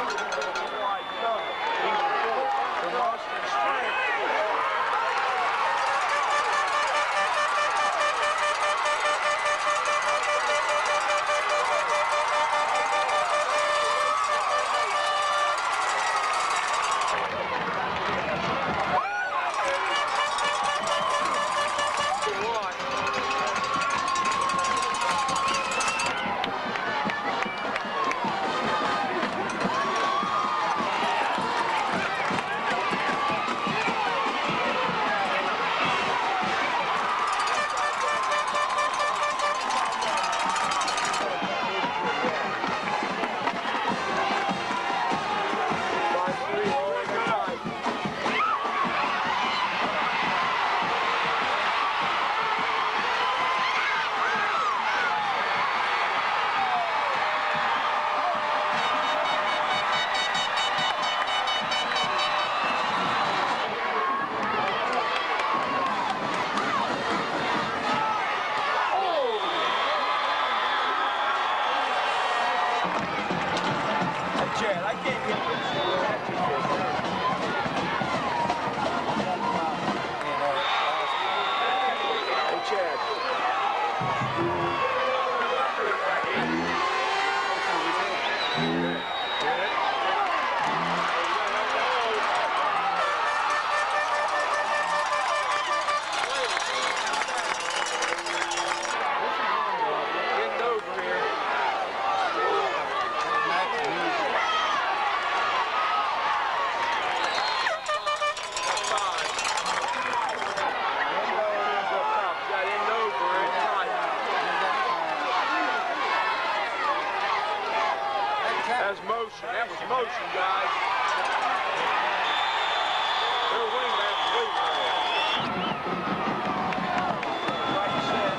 Wide cover. From Austin Strength. Chad, I can't get this. Hey, Chad. Getting over here. Motion. That was motion, guys. Their wingback's waiting there. Right set.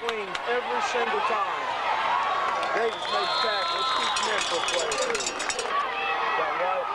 Wings every single time. Davis made the tackle. Let's keep him in for a play or two. Is that right?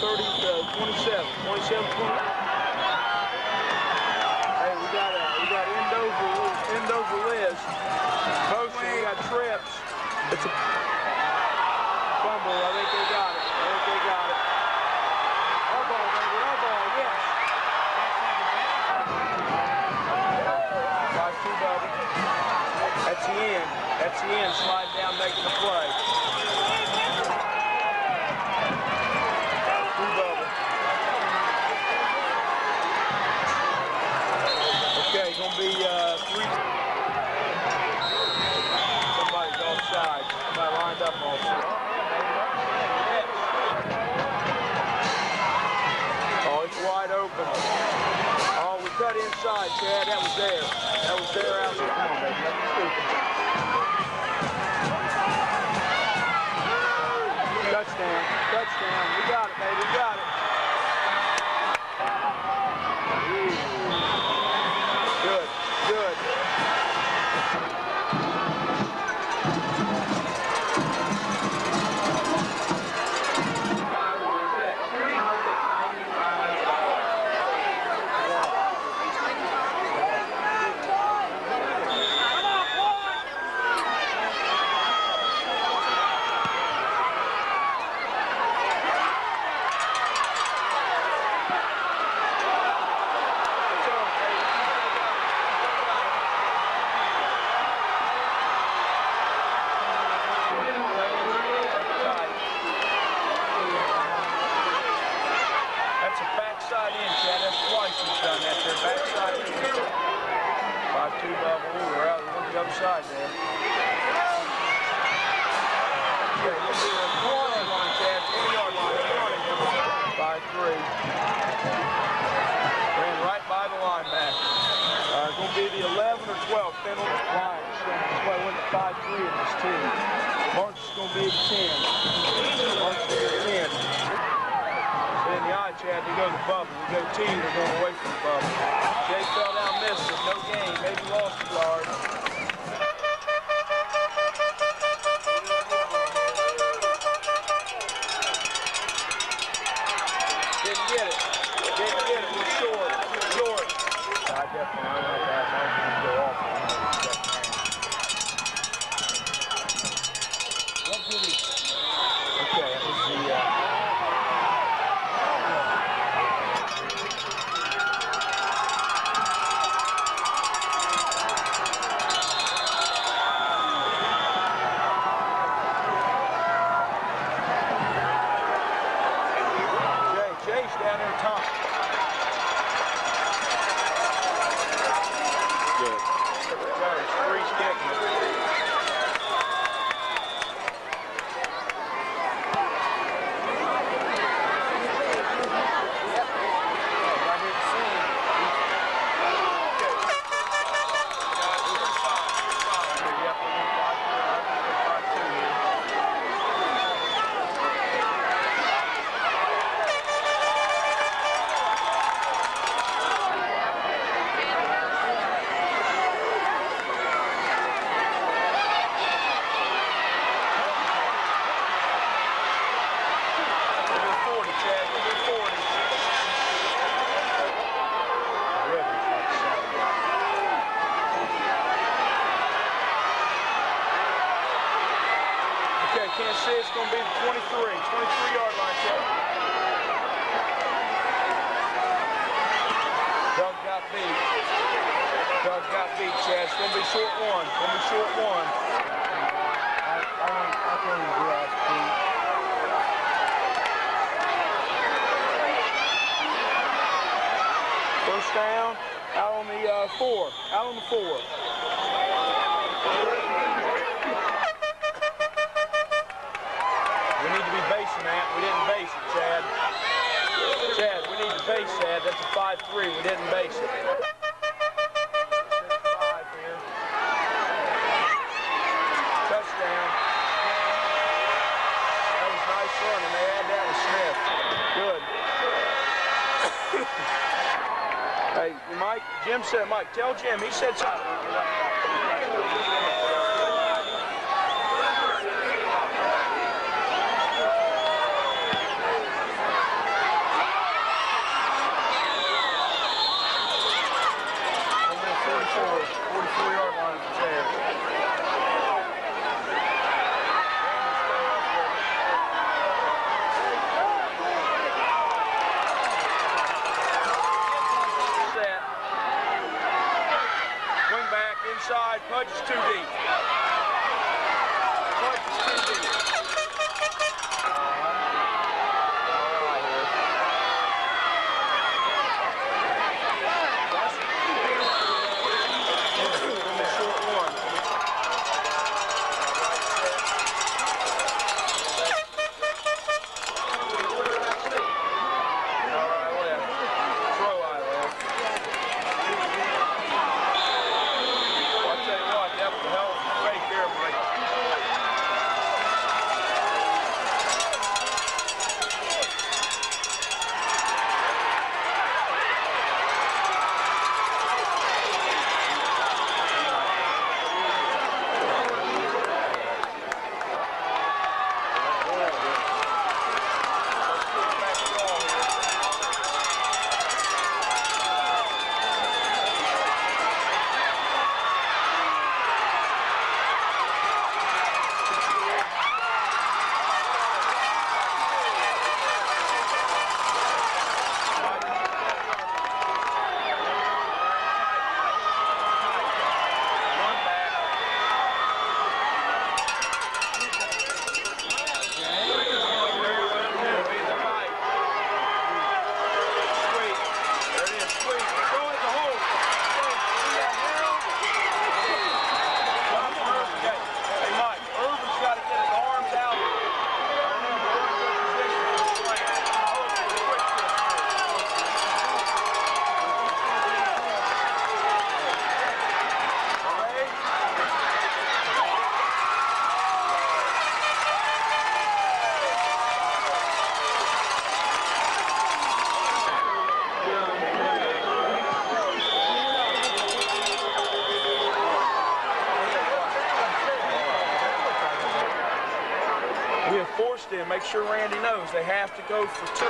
27. 27-20. Hey, we got Endover Liz. Motion, we got trips. It's a fumble. I think they got it. Elbow, baby, elbow, yes. 5-2 double. That's the end. Sliding down, making the play. 2 double. Okay, gonna be 3. Somebody's offside. Somebody lined up offside. Oh, it's wide open. Oh, we cut inside, Chad. That was there. Outside. Come on, baby. That's stupid. Touchdown. We got it, baby. We got it. Good. Side there. Yeah, you'll be a 4-yard line, Chad. 4-yard line. 5-3. Ran right by the linebacker. Going to be the 11 or 12 penalty line. That's why I went to 5-3 in this team. Mark's going to be the 10. Mark's going to be the 10. In the eye, Chad, they go to the bubble. We go team, they're going away from the bubble. Jay fell down, missed it. No gain. Maybe lost a yard. Didn't get it. We're short. I definitely don't know that. I don't think go off. What did he? Okay, that was the Jay's down there top. Good. Freeze kicking. Kansas City, it's going to be the 23-yard line, Chad. Doug got beat, Chad. It's going to be short one. I can't even grasp Pete. First down, out on the 4. We need to be basing that. We didn't base it, Chad. We need to base that. That's a 5-3. We didn't base it. 5 here. Touchdown. That was nice running. They had that with Smith. Good. Hey, Mike, Jim said, Mike, tell Jim. He said something. We have forced them. Make sure Randy knows they have to go for 2.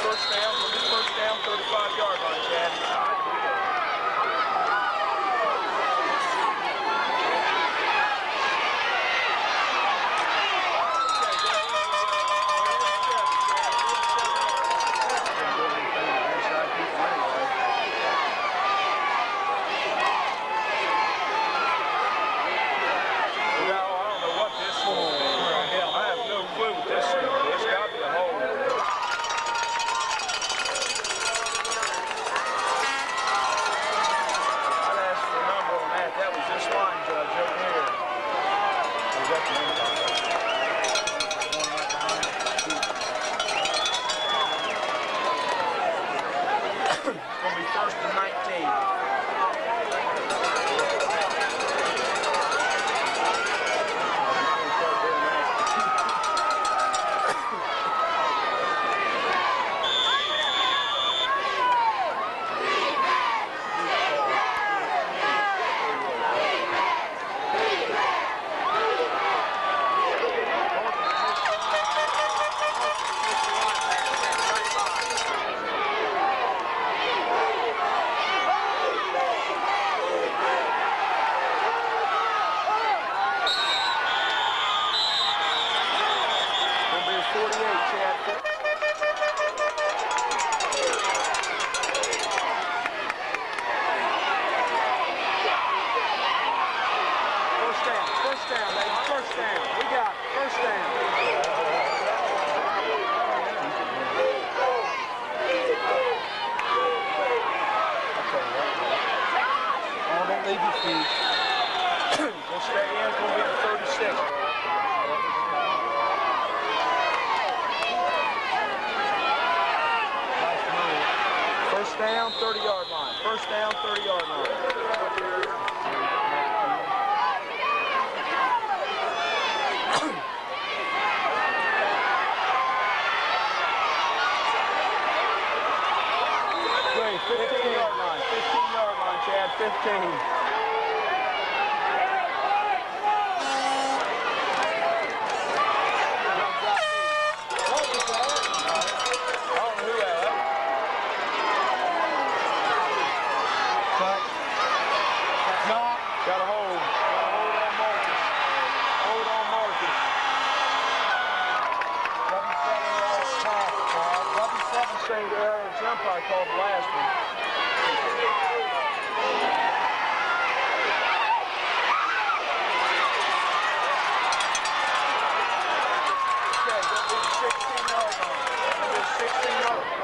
First down, 35-yard line, Chad. Down, 30-yard line. First down, 30-yard line. Great, 15-yard line. 15-yard line, Chad. 15. Got a hold on Marcus. Hold on Marcus. W7 saying the umpire called the last one. Okay, that'll be 16-yard line. That'll be 16-yard line.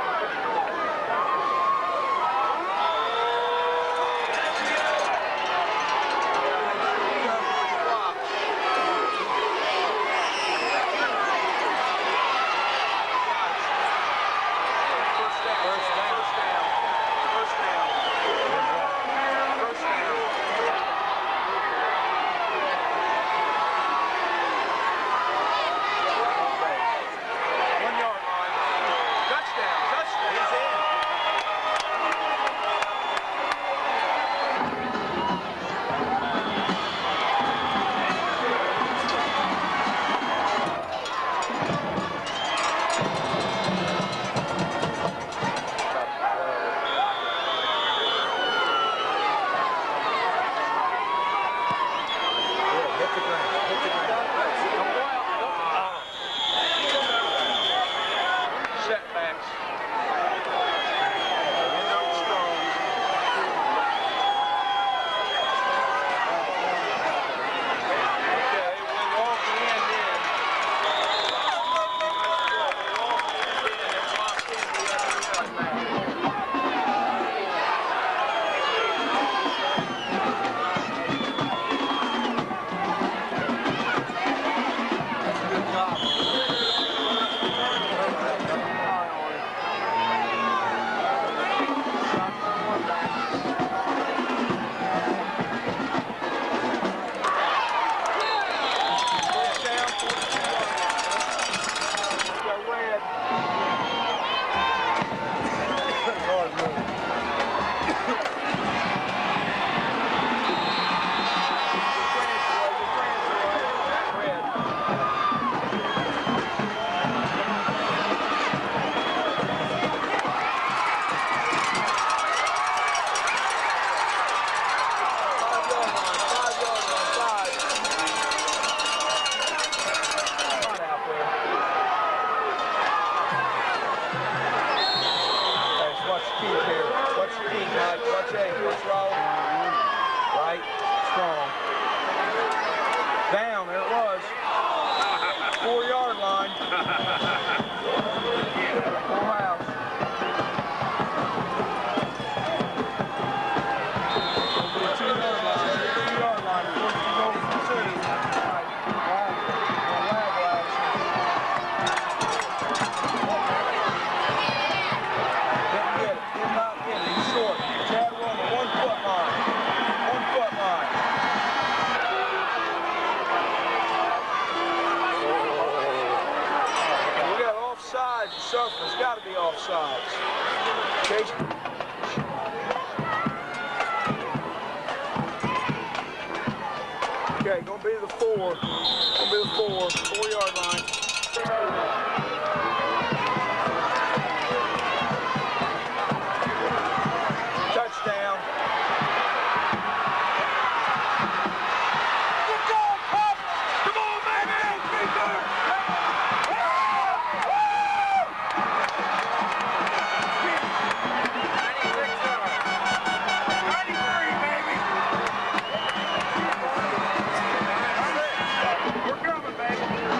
surface. Got to be offsides. Chase. Okay, gonna be the 4. Gonna be the 4-yard line. Touchdown. Good goal, Pop! Come on, baby! We're coming, baby.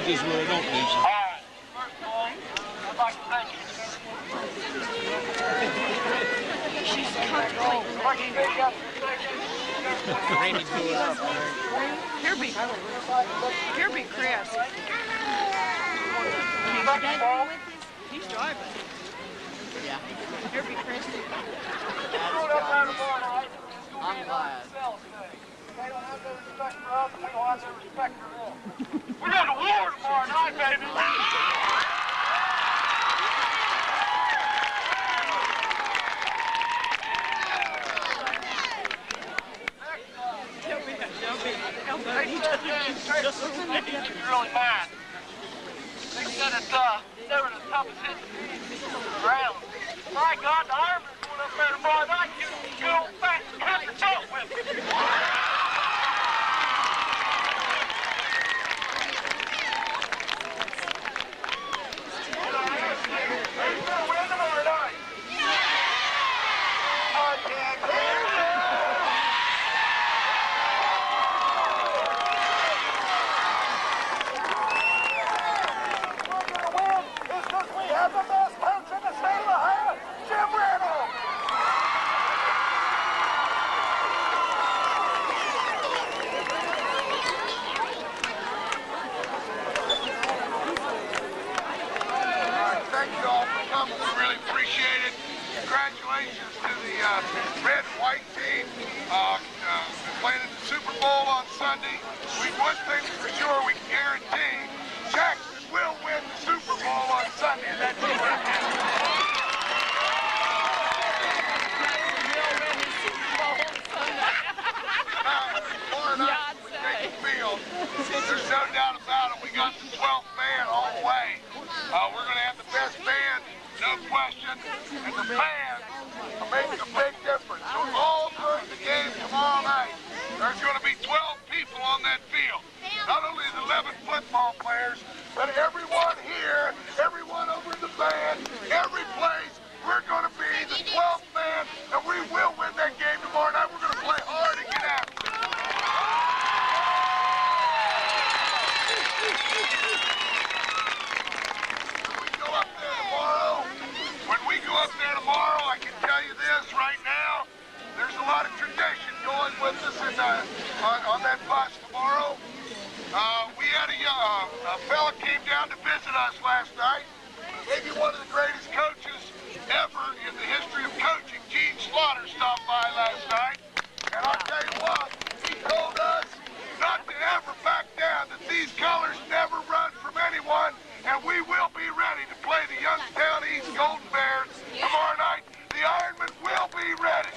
this where I don't need you. All right. First of all, I'd like to thank you. She's comfortable. Randy, pull it up. Here be Chris. He's driving. Yeah. Here be Chris. I'm glad. They don't have no respect for us, and we don't have no respect for them. We're going to war tomorrow night, baby. It's really mad. They said it's they were the toughest hit around. My God, the Ironman's going up there tomorrow night. You good old fashioned country talk with me. Congratulations to the red and white team playing in the Super Bowl on Sunday. One thing for sure we can guarantee, Jackson will win the Super Bowl on Sunday. That's it. There's no doubt about it. We got the 12th man all the way. We're going to have the best band, no question, and the fans are making a big difference. So all during the game tomorrow night, there's going to be 12 people on that field. Not only the 11 football players, but everyone here, everyone over in the band, every place, we're going to be the 12th man, and we will win that game tomorrow night. We're going to play hard and get after it. When we go up there tomorrow, I can tell you this right now, there's a lot of tradition going with us on that bus tomorrow. We had a fella came down to visit us last night. Maybe one of the greatest coaches ever in the history of coaching, Gene Slaughter, stopped by last night. And I'll tell you what, he told us not to ever back down, that these colors never run from anyone, and we will be ready to play the Youngstown East Golden Bears tomorrow night. The Ironmen will be ready.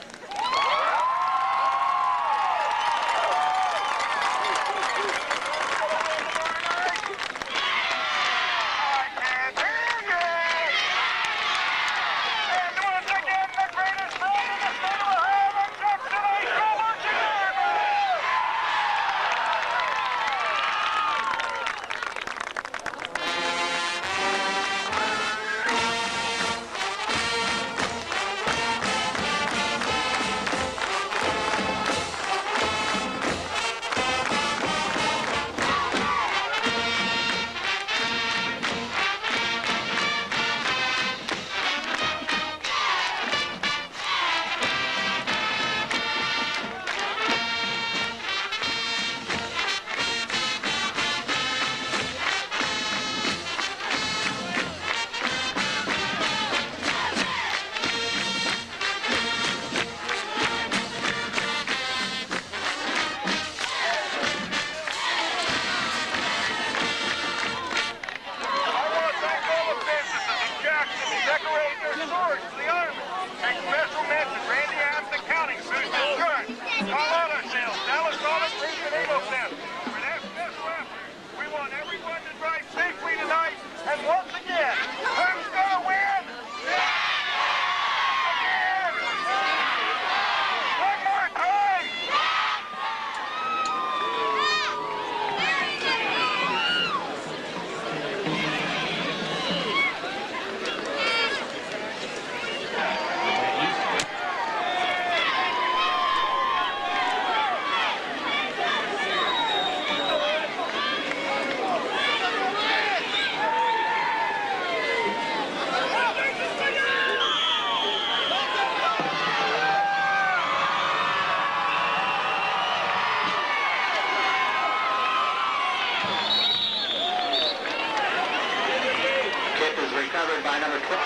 kick is recovered by number 12.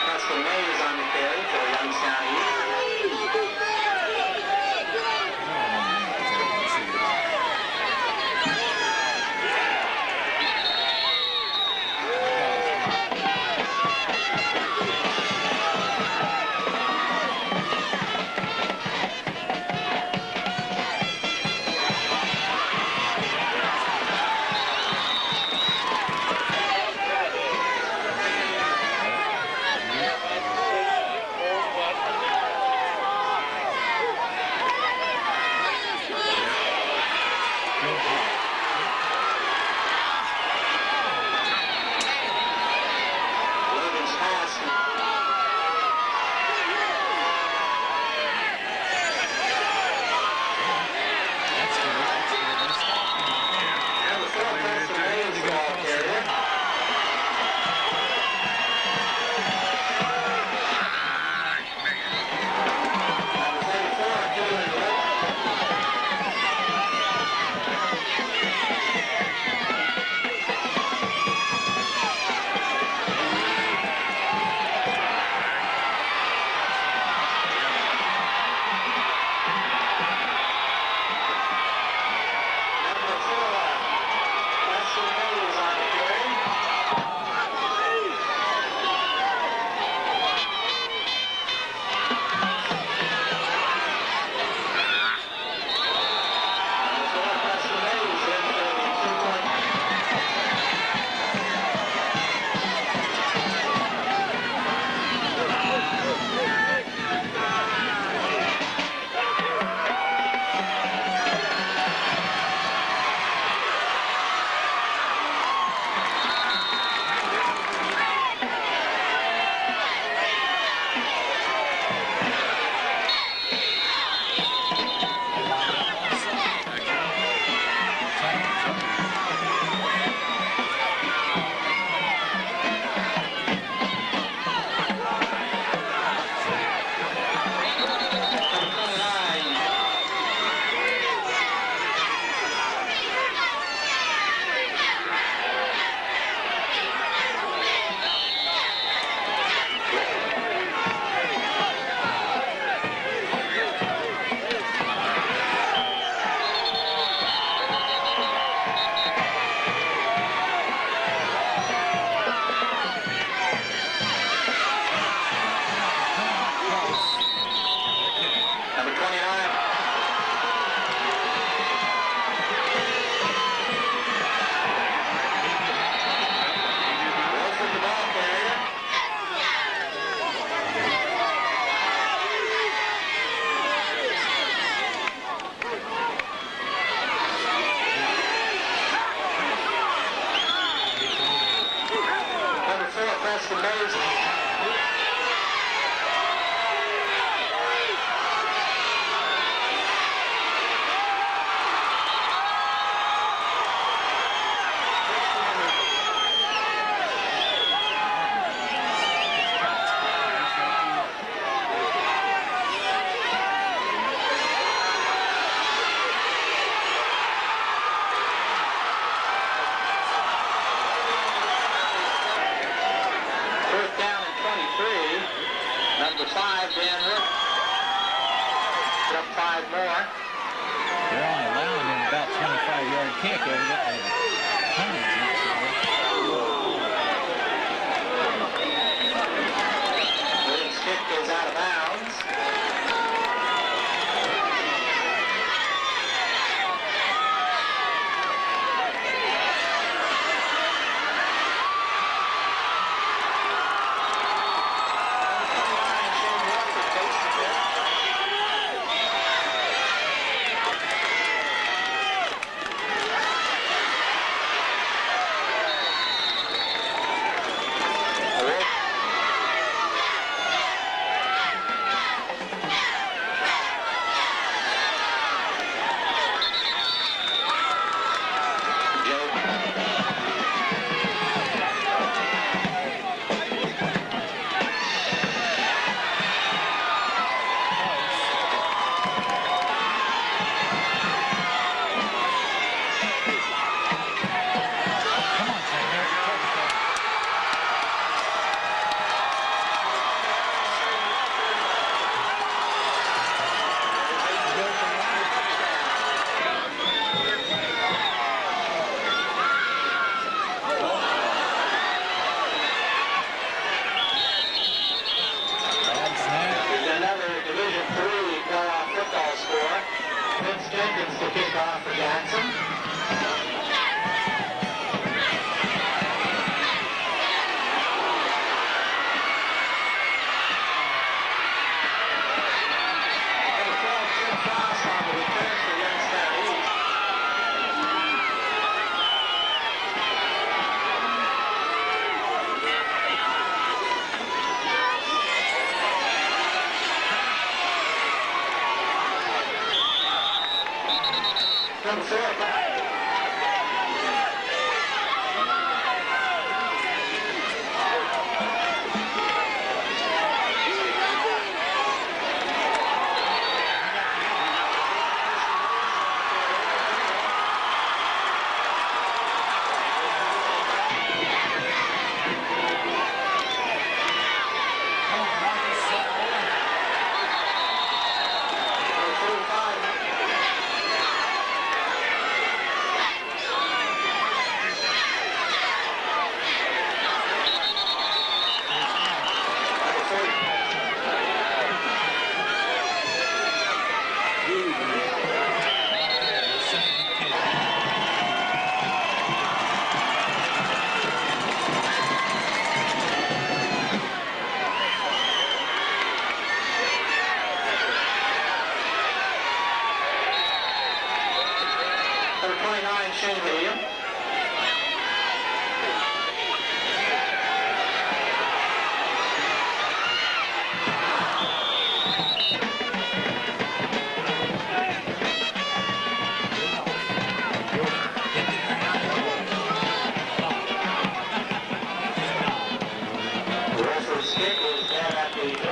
Preston Mays on the carry for Youngstown East. Logan's pass. Number 4, Preston Mays, ball carrier. Number 34, Dylan Wood. Number 4, Preston Mays on the carry. Number 4, Preston Mays in for the 2-point. Number 29. Number 29. Wilson, the ball carrier. Number 4, Preston Mays. First down and 23. Number 5, Dan Rick. Put up 5 more. They're only allowing him about 25-yard kick, evidently. Williams' kick is out of bounds. Number 4. Shane William. The referee's kick is down at the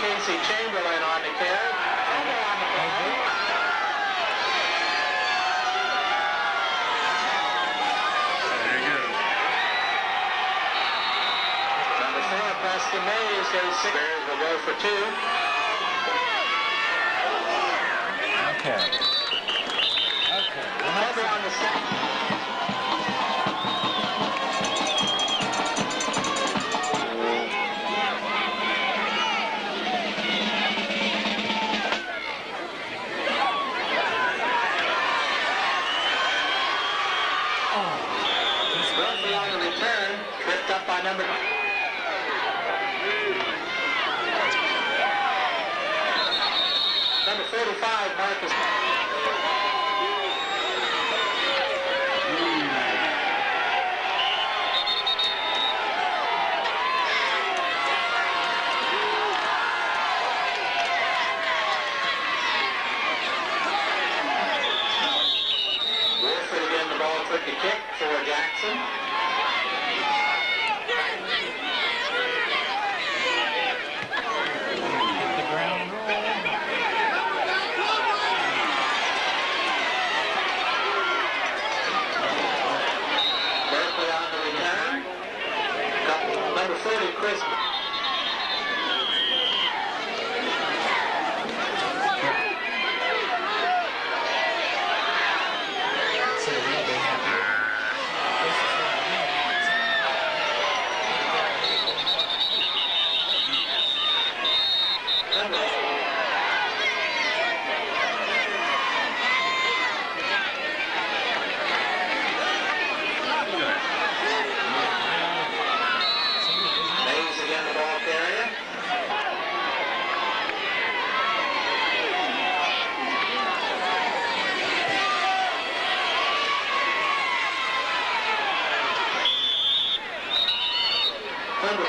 Casey Chamberlain on the carry. Over on the play. There you go. Number 4, Preston Mays goes 6. Bears will go for 2. Okay. Okay. Over on the second. Murphy on the return, tripped up by number 45, Marcus. Wilford again, the ball took a kick for Jackson. Hit the ground and roll. Berkeley on the return. Number 40, Chris. So they'll be happy. This is what I Mays again, the ball carrier. Number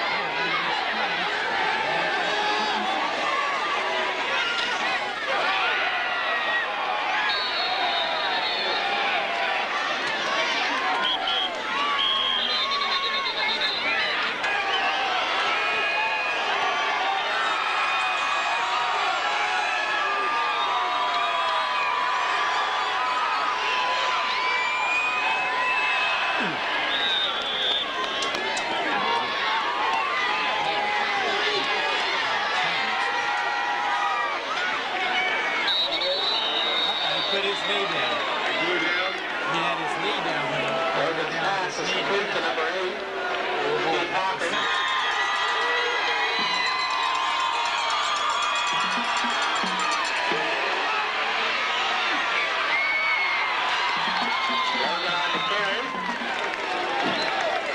put his knee down. He had his knee down when he Logan's pass is complete to number 8, Keith Hawkins. Logan on the carry.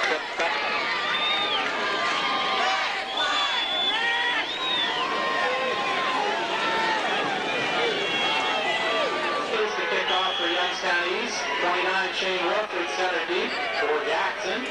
Tripped back. Here's the kickoff for Youngstown East. 29, Shane Wilford, center deep for Jackson.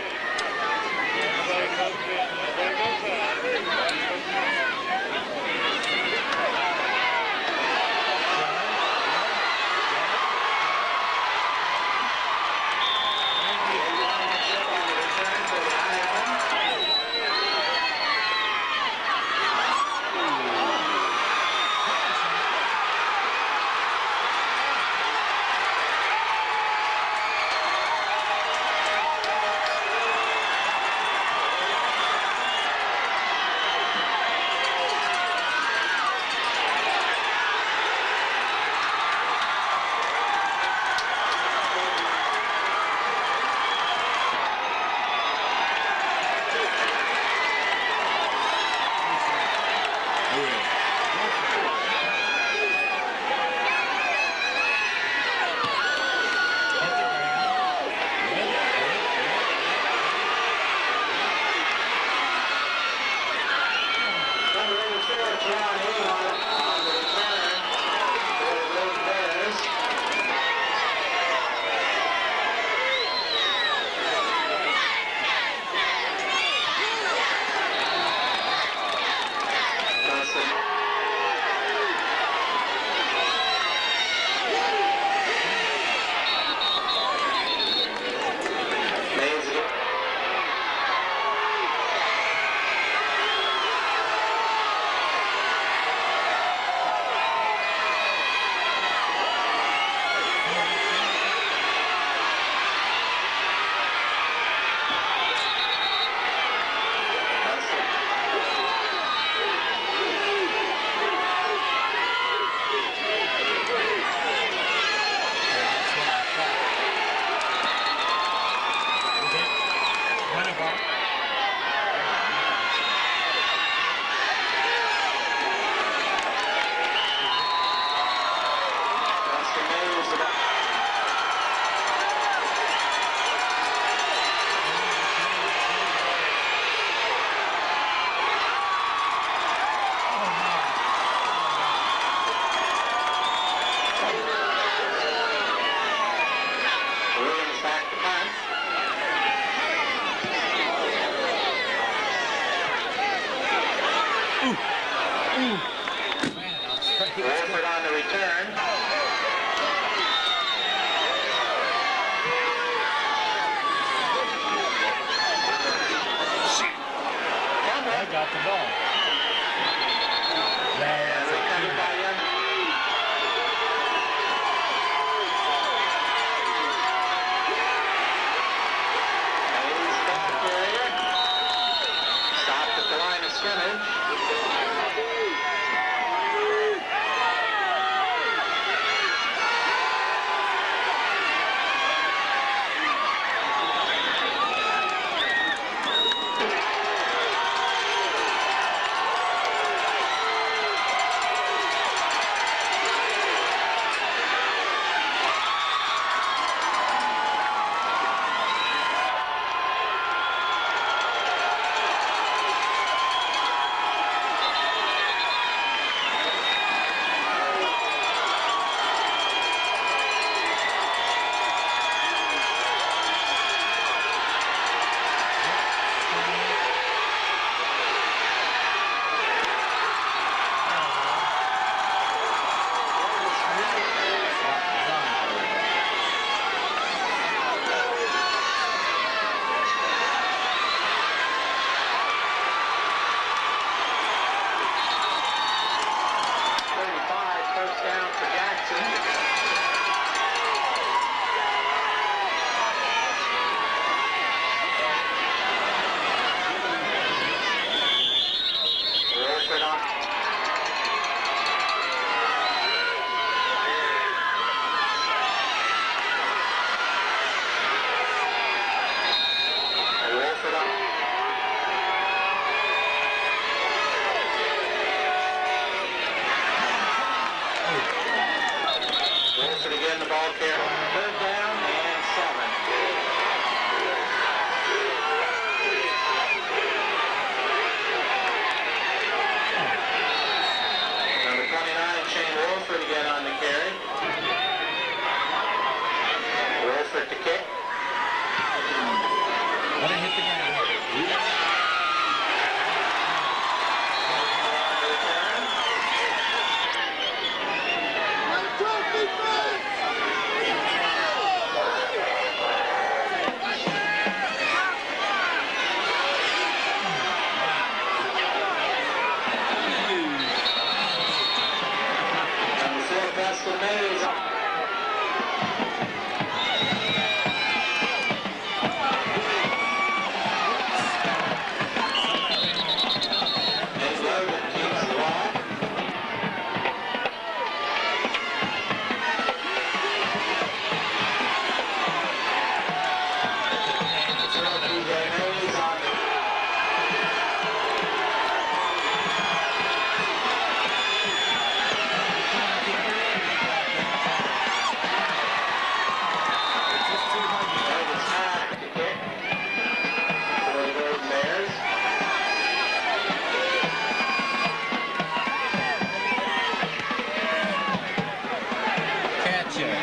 catcher.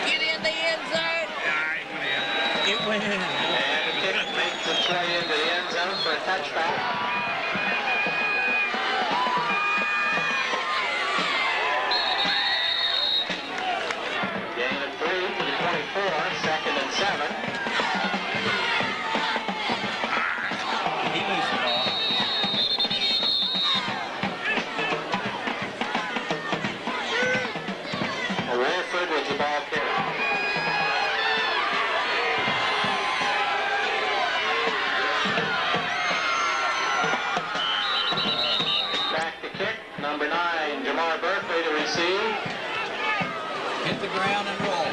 Get in the end zone. It went in. And the kick makes its way into the end zone for a touchback. Gain of 3 to the 24, 2nd and 7. He loses the ball. Warford was the ball carrier. Back to kick, number 9, Jamar Berkeley to receive. Hit the ground and roll.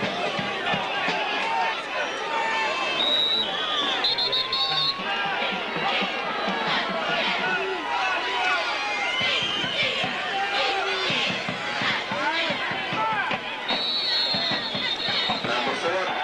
Number 4.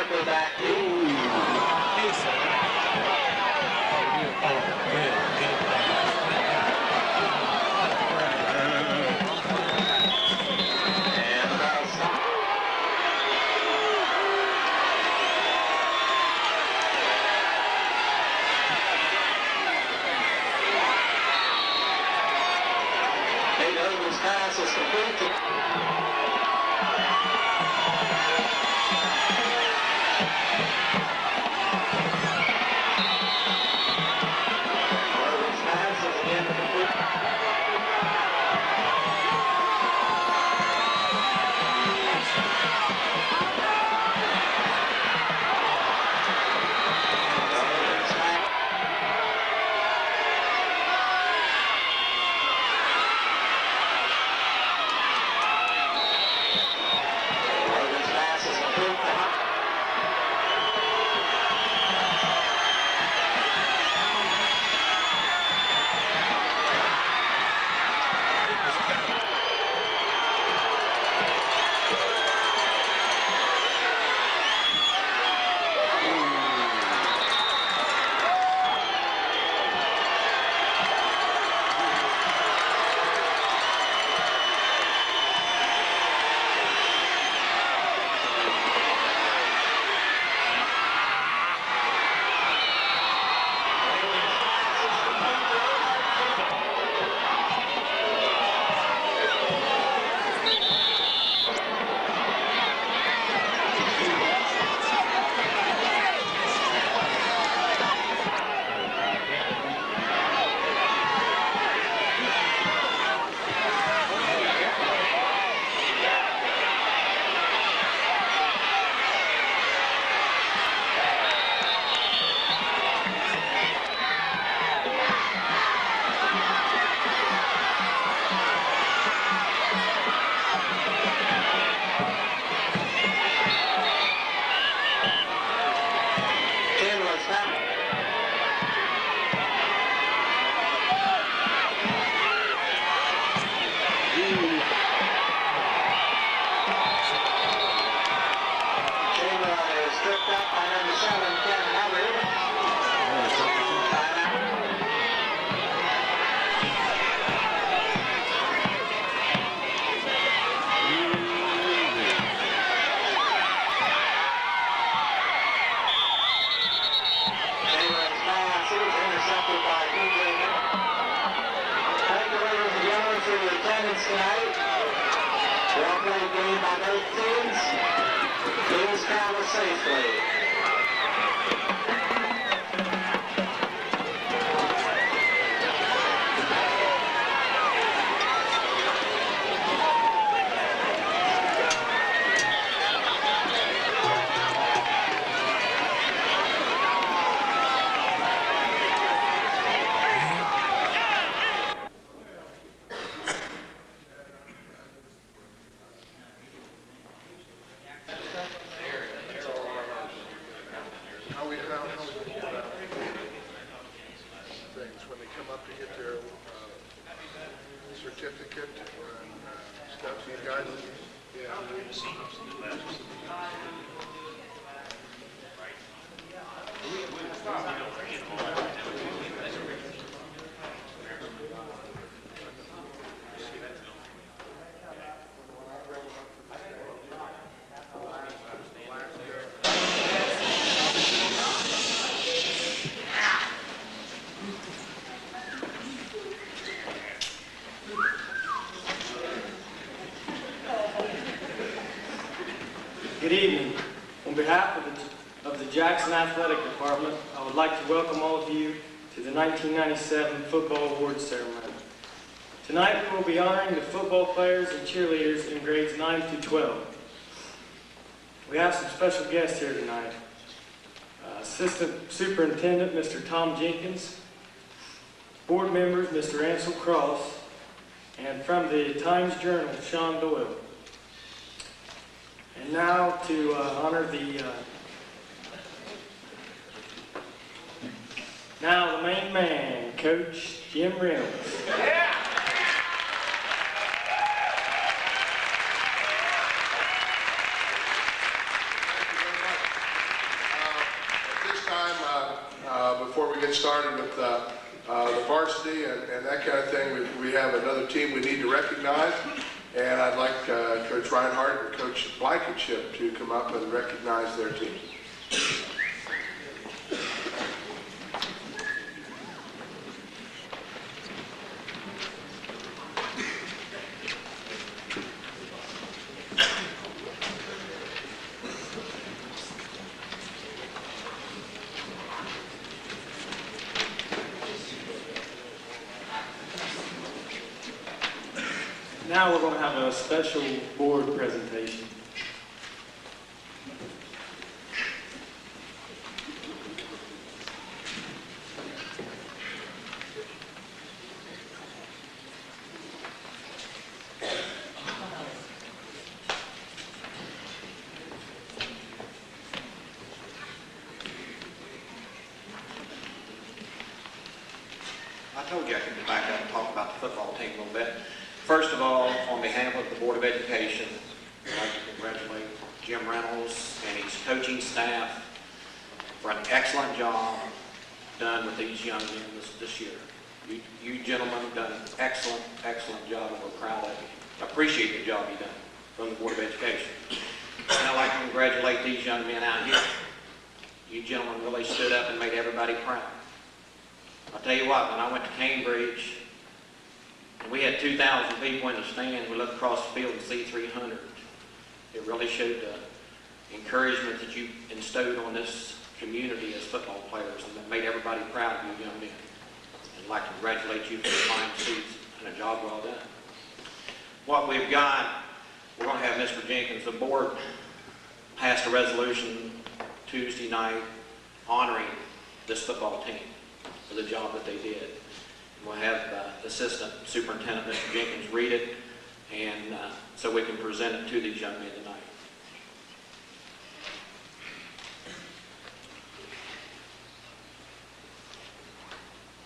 circle back deep. Hey, sir. Oh, good. Good. And that'll stop. Nate Odom's pass is complete to Odom's pass is again complete. Odom's pass. Odom's pass is complete to Hunt. Chandler's back. Chandler is stripped up by number 7, Ken Hubbard. Timeout. Chandler's pass is intercepted by DJ Miller. Thank you, ladies and gentlemen, for your attendance tonight. Well-played game by both teams. Please travel safely. How we things when they come up to get their certificate and stuff, these guys. Good evening. On behalf of the Jackson Athletic Department, I would like to welcome all of you to the 1997 Football Awards Ceremony. Tonight we will be honoring the football players and cheerleaders in grades 9 through 12. We have some special guests here tonight. Assistant Superintendent Mr. Tom Jenkins, board members Mr. Ansel Cross, and from the Times Journal, Sean Doyle. And now to honor the main man, Coach Jim Reynolds. before we get started with the varsity and that kind of thing, we have another team we need to recognize. And I'd like Coach Reinhardt and Coach Blankenship to come up and recognize their team. Now we're going to have a special board presentation. I told you I could back up and talk about the football team a little bit. First of all, on behalf of the Board of Education, I'd like to congratulate Jim Reynolds and his coaching staff for an excellent job done with these young men this year. You gentlemen have done an excellent, excellent job, and we're proud of you. I appreciate the job you've done from the Board of Education. And I'd like to congratulate these young men out here. You gentlemen really stood up and made everybody proud. I'll tell you what, when I went to Cambridge, we had 2,000 people in the stands. We looked across the field and see 300. It really showed the encouragement that you bestowed on this community as football players, and that made everybody proud of you young men. I'd like to congratulate you for the fine season and a job well done. What we've got, we're going to have Mr. Jenkins. The board passed a resolution Tuesday night honoring this football team for the job that they did. We'll have Assistant Superintendent Mr. Jenkins read it, and so we can present it to these young men tonight.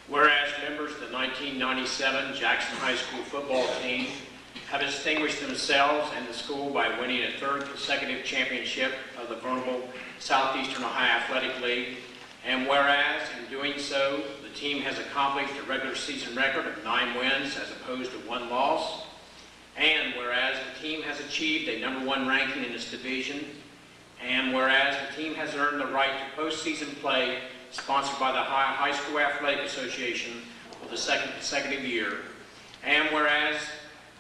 Whereas members of the 1997 Jackson High School football team have distinguished themselves and the school by winning a third consecutive championship of the Vulnerable Southeastern Ohio Athletic League, and whereas in doing so, the team has accomplished a regular season record of 9 wins as opposed to 1 loss, and whereas the team has achieved a #1 ranking in its division, and whereas the team has earned the right to postseason play sponsored by the Ohio High School Athletic Association for the 2nd consecutive year, and whereas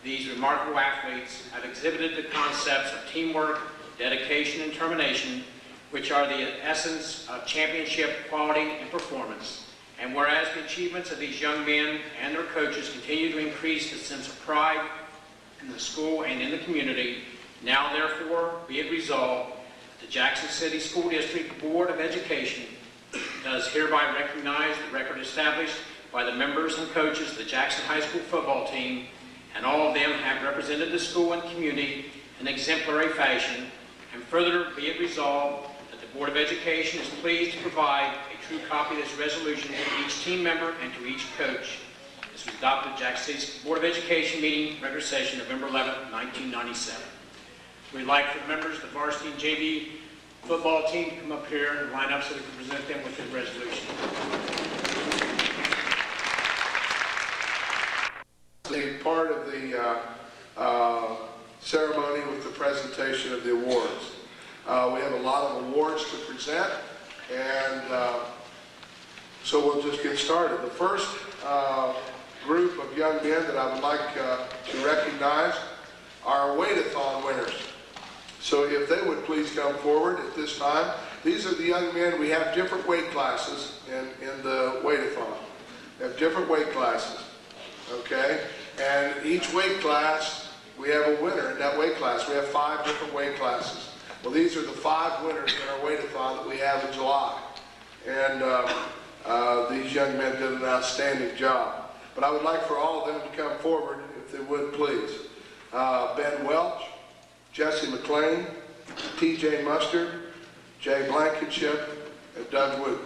these remarkable athletes have exhibited the concepts of teamwork, dedication, and determination, which are the essence of championship quality and performance. And whereas the achievements of these young men and their coaches continue to increase the sense of pride in the school and in the community, now therefore be it resolved that the Jackson City School District Board of Education does hereby recognize the record established by the members and coaches of the Jackson High School football team, and all of them have represented the school and community in exemplary fashion. And further be it resolved that the Board of Education is pleased to provide a true copy of this resolution to each team member and to each coach. This was adopted at Jackson City Board of Education meeting, regular session, November 11th, 1997. We'd like for the members of the varsity and JV football team to come up here and line up so we can present them with the resolution. The part of the ceremony with the presentation of the awards. We have a lot of awards to present, and so we'll just get started. The first group of young men that I would like to recognize are Wade-a-thon winners. So if they would please come forward at this time. These are the young men. We have different weight classes in the Wade-a-thon. We have different weight classes, okay? And each weight class, we have a winner in that weight class. We have 5 different weight classes. Well, these are the 5 winners in our Wade-a-thon that we have in July. And these young men did an outstanding job. But I would like for all of them to come forward, if they would, please. Ben Welch, Jesse McLean, T.J. Mustard, Jay Blankenship, and Doug Wood.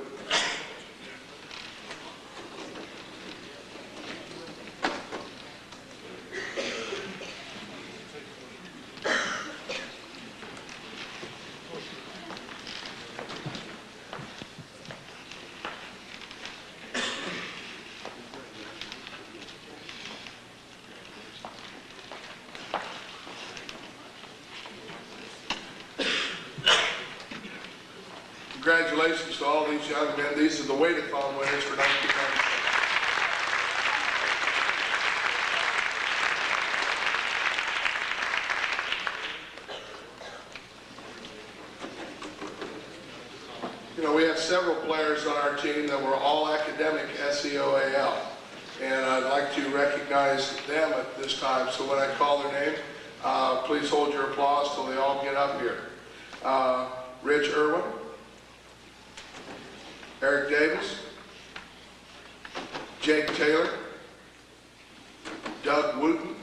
Congratulations to all these young men. These are the Weightathon winners for 1997. You know, we have several players on our team that were all academic SEOAL, and I'd like to recognize them at this time. So when I call their name, please hold your applause till they all get up here. Rich Irwin, Eric Davis, Jake Taylor, Doug Wooten,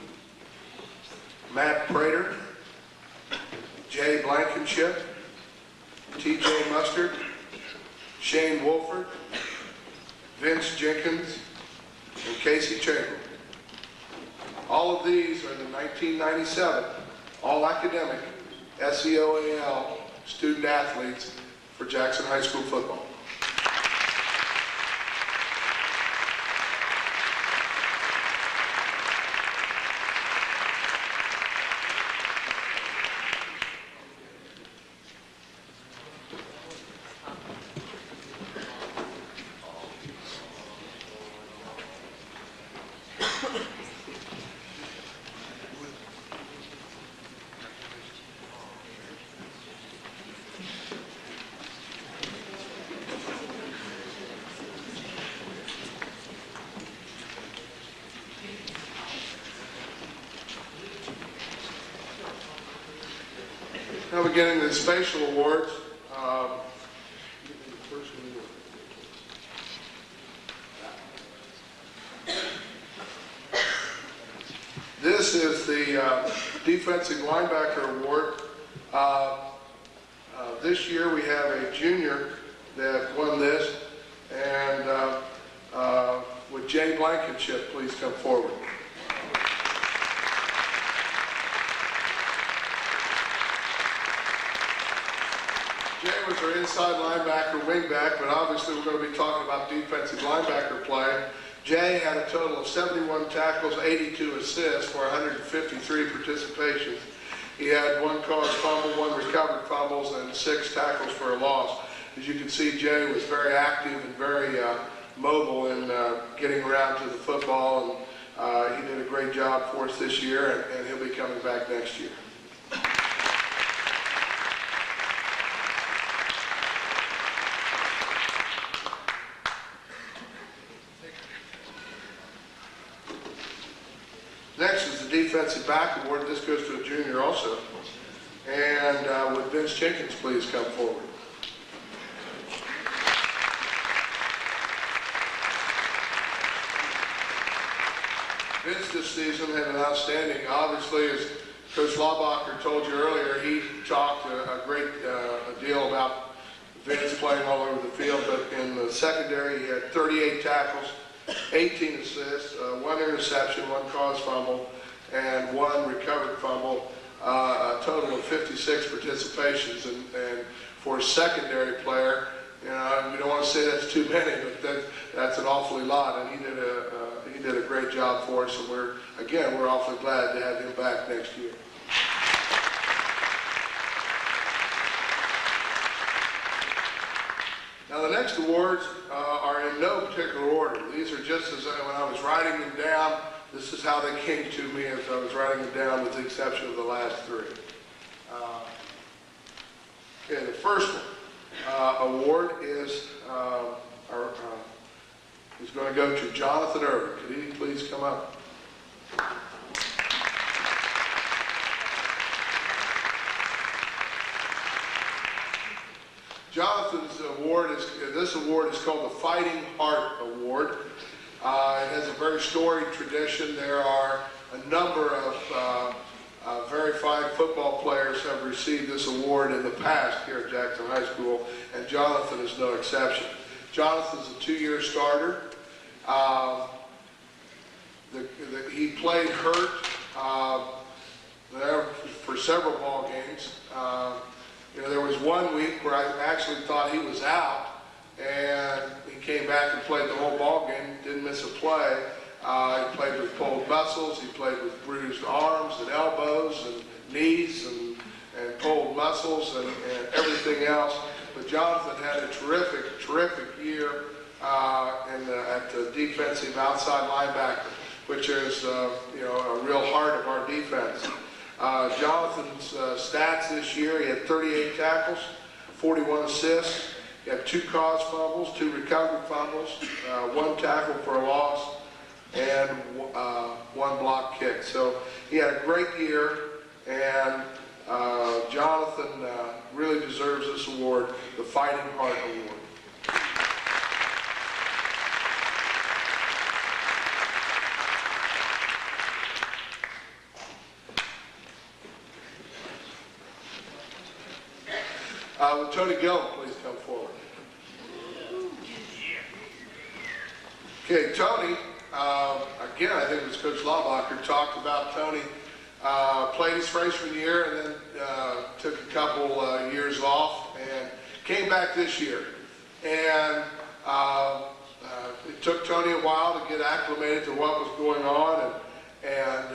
Matt Prater, Jay Blankenship, TJ Mustard, Shane Wolford, Vince Jenkins, and Casey Chamberlain. All of these are the 1997 all-academic SEOAL student athletes for Jackson High School football. Now beginning the spatial awards. This is the Defensive Linebacker Award. This year we have a junior that won this, and would Jay Blankenship please come forward? Jay was our inside linebacker, wingback, but obviously we're going to be talking about defensive linebacker play. Jay had a total of 71 tackles, 82 assists for 153 participations. He had 1 caused fumble, 1 recovered fumbles, and 6 tackles for a loss. As you can see, Jay was very active and very mobile in getting around to the football, and he did a great job for us this year, and he'll be coming back next year. Next is the Defensive Back Award. This goes to a junior also. And would Vince Jenkins please come forward? Vince this season had an outstanding, obviously, as Coach Laubacher told you earlier, he talked a great deal about Vince playing all over the field, but in the secondary he had 38 tackles, 18 assists, 1 interception, 1 caused fumble, and 1 recovered fumble, a total of 56 participations. And for a secondary player, you know, we don't want to say that's too many, but that's an awfully lot. And he did a great job for us, and we're awfully glad to have him back next year. Now the next awards are in no particular order. These are just as when I was writing them down, this is how they came to me as I was writing them down, with the exception of the last 3. Okay, the first one award is going to go to Jonathan Irvin. Could he please come up? Jonathan's award this award is called the Fighting Heart Award. It has a very storied tradition. There are a number of very fine football players have received this award in the past here at Jackson High School, and Jonathan is no exception. Jonathan's a 2-year starter. He played hurt there for several ball games. You know, there was 1 week where I actually thought he was out, and he came back and played the whole ball game, didn't miss a play. He played with pulled muscles, he played with bruised arms and elbows and knees and pulled muscles and everything else. but Jonathan had a terrific year at the defensive outside linebacker, which is a real heart of our defense. Jonathan's stats this year: he had 38 tackles, 41 assists. He had 2 caused fumbles, 2 recovered fumbles, 1 tackle for a loss, and 1 block kick. So he had a great year, and Jonathan really deserves this award, the Fighting Heart Award. Would Tony Gillen please come forward? Okay, Tony, again, I think it was Coach Laubacher talked about Tony. Played his freshman year and then took a couple years off and came back this year. And it took Tony a while to get acclimated to what was going on and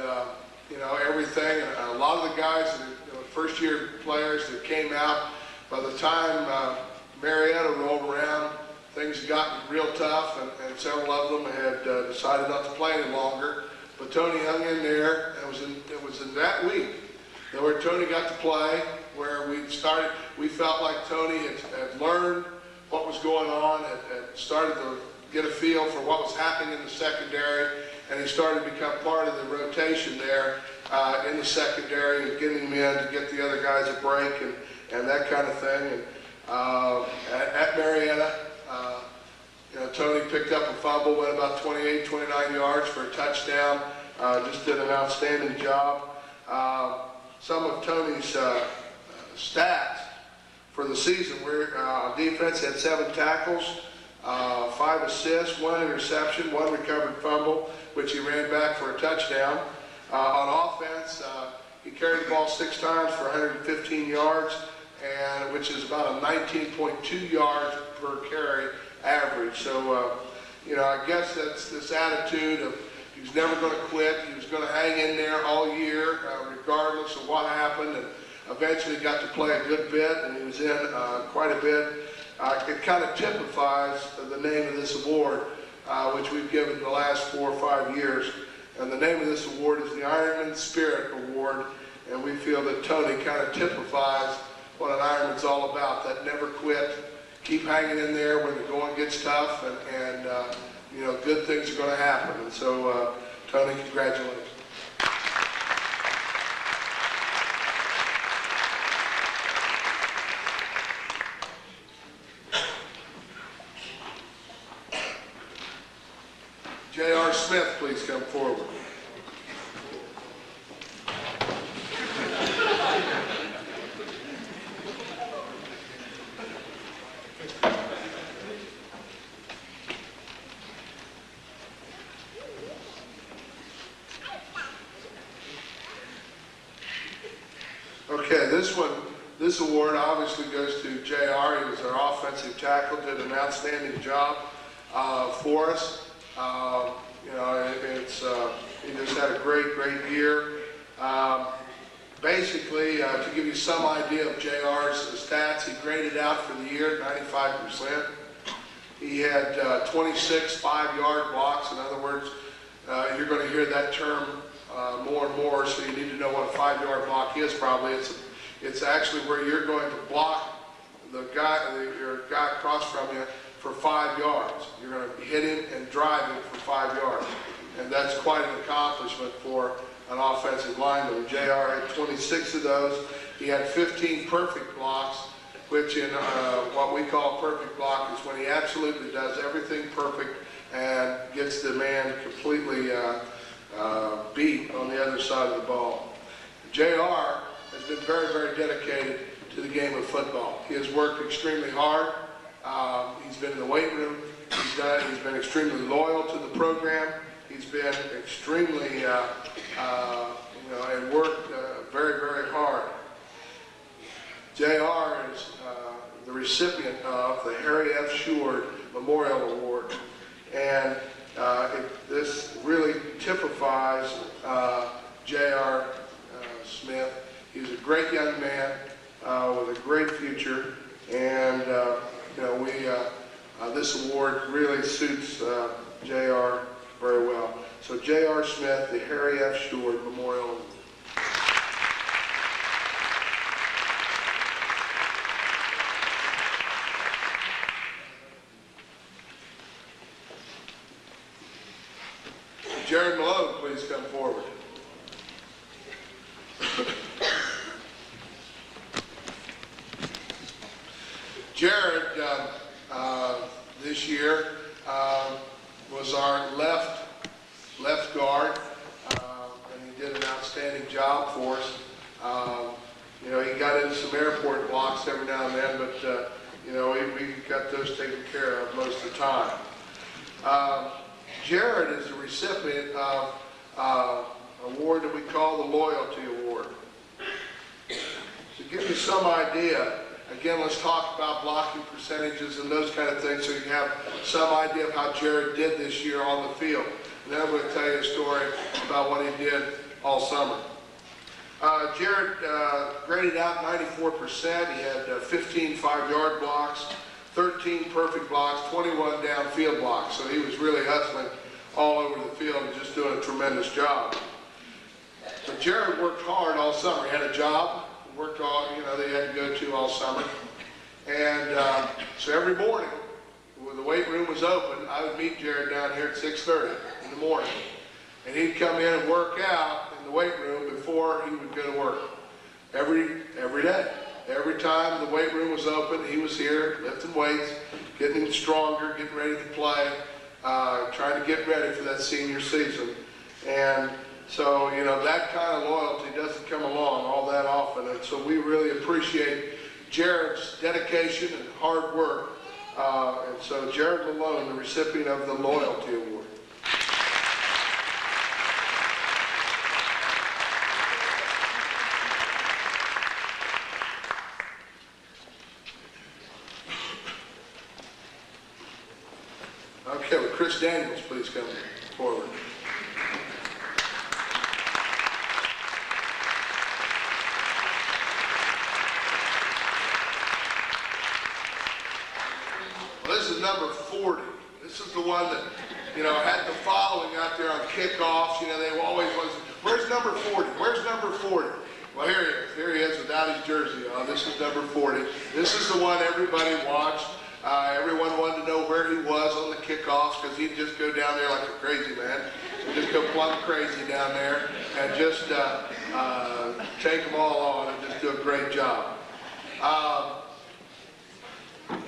everything. And a lot of the guys, first-year players that came out, by the time Marietta rolled around, things had gotten real tough, and several of them had decided not to play any longer. But Tony hung in there, and it was in that week where Tony got to play, where we felt like Tony had learned what was going on, had started to get a feel for what was happening in the secondary, and he started to become part of the rotation there in the secondary and getting him in to get the other guys a break and that kind of thing. And at Marietta, Tony picked up a fumble, went about 28, 29 yards for a touchdown. Just did an outstanding job. Some of Tony's stats for the season were on defense, had 7 tackles, 5 assists, 1 interception, 1 recovered fumble, which he ran back for a touchdown. On offense, he carried the ball 6 times for 115 yards, and which is about a 19.2 yards per carry average. So, I guess that's this attitude of he was never going to quit. He was going to hang in there all year, regardless of what happened, and eventually got to play a good bit, and he was in quite a bit. It kind of typifies the name of this award, which we've given the last 4 or 5 years. And the name of this award is the Ironman Spirit Award, and we feel that Tony kind of typifies what an Ironman's all about, that never quit, keep hanging in there when the going gets tough, and good things are going to happen. And so, Tony, congratulations. J.R. Smith, please come forward. Okay, this award obviously goes to J.R. He was our offensive tackle, did an outstanding job for us. He just had a great year. Basically, to give you some idea of J.R.'s stats, he graded out for the year 95%. He had 26 5-yard blocks. In other words, you're going to hear that term more and more, so you need to know what a 5-yard block is. Probably it's actually where you're going to block your guy across from you for 5 yards. You're going to hit him and drive him for 5 yards, and that's quite an accomplishment for an offensive lineman. JR had 26 of those. He had 15 perfect blocks, which in what we call perfect block is when he absolutely does everything perfect and gets the man completely beat on the other side of the ball. JR has been very dedicated to the game of football. He has worked extremely hard. He's been in the weight room. He's been extremely loyal to the program. He's been extremely, and worked very hard. JR is the recipient of the Harry F. Sheward Memorial Award. And this really typifies J.R. Smith. He's a great young man with a great future, and this award really suits J.R. very well. So J.R. Smith, the Harry F. Stewart Memorial. Jared Malone, please come forward. Jared, this year, was our left guard, and he did an outstanding job for us. You know, he got into some airport blocks every now and then, but you know, we got those taken care of most of the time. Jared is the recipient of an award that we call the Loyalty Award. To give you some idea, again, let's talk about blocking percentages and those kind of things so you have some idea of how Jared did this year on the field. And then I'm going to tell you a story about what he did all summer. Jared graded out 94%. He had 15 5-yard blocks, 13 perfect blocks, 21 downfield blocks. So he was really hustling all over the field and just doing a tremendous job. But Jared worked hard all summer. He had a job, worked all, you know, they had to go to all summer. And so every morning, when the weight room was open, I would meet Jared down here at 6:30 in the morning. And he'd come in and work out in the weight room before he would go to work. Every day. Every time the weight room was open, he was here lifting weights, getting stronger, getting ready to play, trying to get ready for that senior season. And so, you know, that kind of loyalty doesn't come along all that often. And so we really appreciate Jared's dedication and hard work. And so Jared Malone, the recipient of the Loyalty Award. Okay, well, Chris Daniels, please come forward. Well, this is number 40. This is the one that, you know, had the following out there on kickoffs. You know, they always was, where's number 40? Where's number 40? Well, here he is. Here he is without his jersey on. This is number 40. This is the one everybody watched. Everyone wanted to know where he was on the kickoffs because he'd just go down there like a crazy man. He'd just go plumb crazy down there and just take them all on and just do a great job. Well,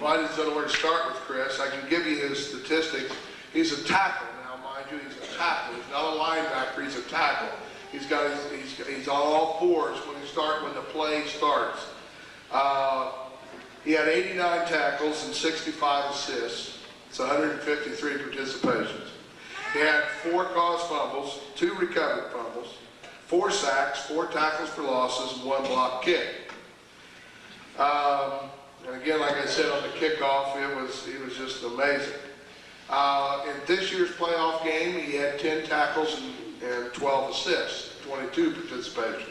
I just don't know where to start with Chris. I can give you his statistics. He's a tackle now, mind you. He's a tackle. He's not a linebacker. He's a tackle. He's on all fours when the play starts. He had 89 tackles and 65 assists. It's 153 participations. He had 4 caused fumbles, 2 recovered fumbles, 4 sacks, 4 tackles for losses, and 1 blocked kick. And again, like I said on the kickoff, he was just amazing. In this year's playoff game, he had 10 tackles and 12 assists, 22 participations.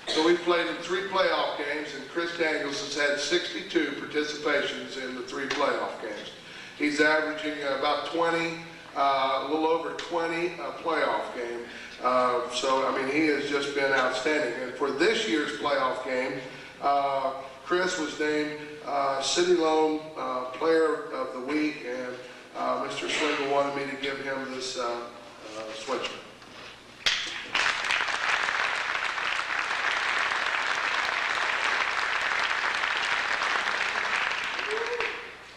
So we played in 3 playoff games, and Chris Daniels has had 62 participations in the 3 playoff games. He's averaging about 20, a little over 20 a playoff game. So, I mean, he has just been outstanding. And for this year's playoff game, Chris was named City Loan Player of the Week, and Mr. Swingle wanted me to give him this sweatshirt.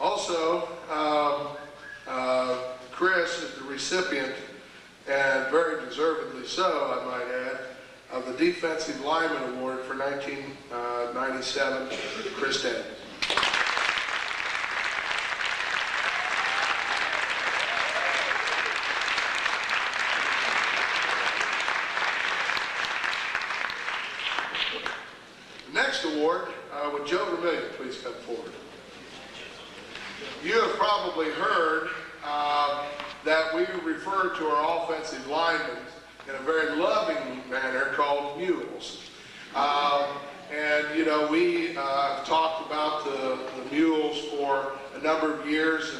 Also, Chris is the recipient, and very deservedly so, I might add, of the Defensive Lineman Award for 1997, Chris Daniels. The next award, would Joe Vermillion please come forward? You have probably heard that we refer to our offensive linemen in a very loving manner called mules. And, you know, we talked about the mules for a number of years,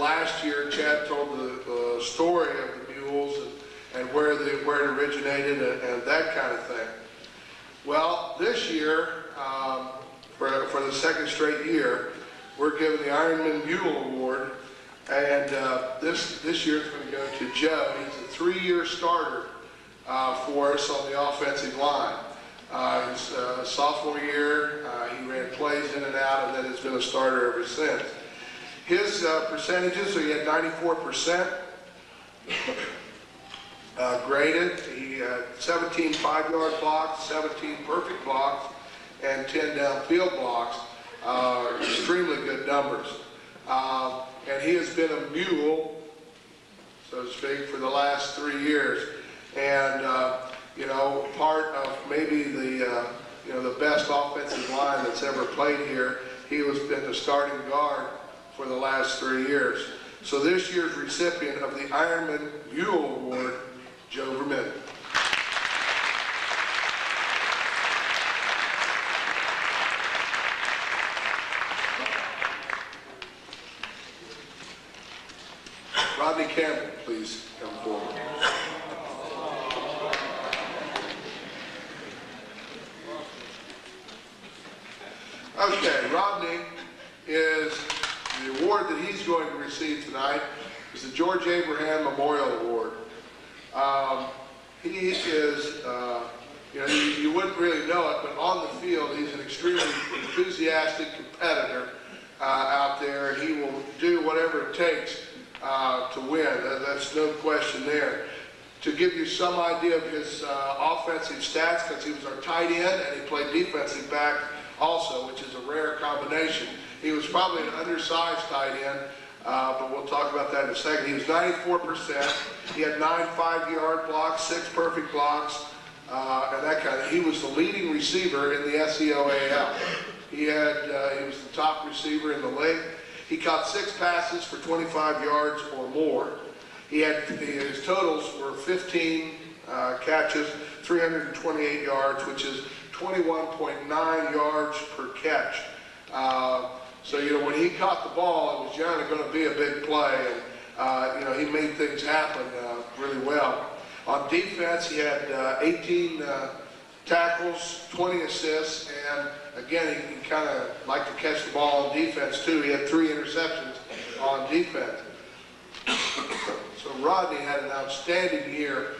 last year, Chad told the story of the mules and where it originated and that kind of thing. Well, this year, for the second straight year, we're giving the Ironman Mule Award, and this year it's going to go to Joe. He's a 3-year starter for us on the offensive line. His sophomore year, he ran plays in and out, and then has been a starter ever since. His percentages, so he had 94% graded. He had 17 5-yard blocks, 17 perfect blocks, and 10 downfield blocks. Extremely good numbers. And he has been a mule, so to speak, for the last 3 years. And, you know, part of maybe the, you know, the best offensive line that's ever played here. He has been the starting guard for the last 3 years. So this year's recipient of the Ironman Mule Award, Joe Vermillion. Rodney Campbell, please come forward. Okay, Rodney is the award that he's going to receive tonight is the George Abraham Memorial Award. He is, you know, you wouldn't really know it, but on the field, he's an extremely enthusiastic competitor out there, and he will do whatever it takes to win. That's no question there. To give you some idea of his offensive stats, because he was our tight end and he played defensive back also, which is a rare combination. He was probably an undersized tight end, but we'll talk about that in a second. He was 94%. He had 9 5-yard blocks, 6 perfect blocks, and that kind of. He was the leading receiver in the SEOAL. He was the top receiver in the league. He caught 6 passes for 25 yards or more. His totals were 15 catches, 328 yards, which is 21.9 yards per catch. So, you know, when he caught the ball, it was generally going to be a big play, and, you know, he made things happen really well. On defense, he had 18 tackles, 20 assists, and again, he kind of liked to catch the ball on defense too. He had 3 interceptions on defense. So Rodney had an outstanding year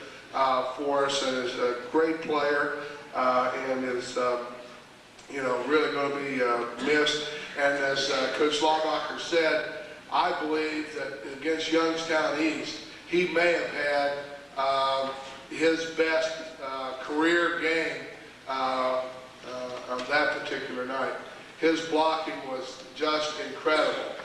for us, and is a great player, and is, you know, really going to be missed. And as Coach Laubacher said, I believe that against Youngstown East, he may have had his best career game on that particular night. His blocking was just incredible.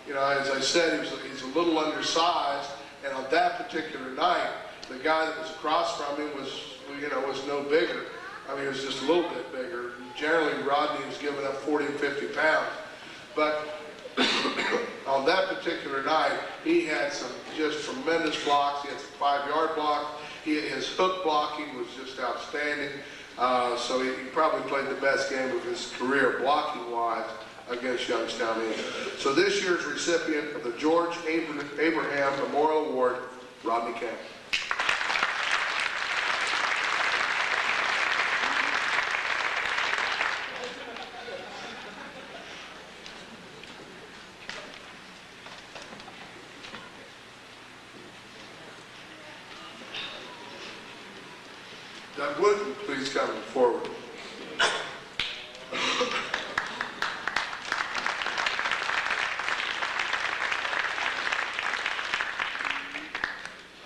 You know, as I said, he's a little undersized, and on that particular night, the guy that was across from him was, you know, was no bigger. I mean, he was just a little bit bigger. Generally, Rodney was giving up 40 and 50 pounds. But on that particular night, he had some just tremendous blocks. He had some 5-yard blocks. His hook blocking was just outstanding. So he probably played the best game of his career blocking-wise against Youngstown East. So this year's recipient of the George Abraham Memorial Award, Rodney Campbell. Doug Wooten, please come forward.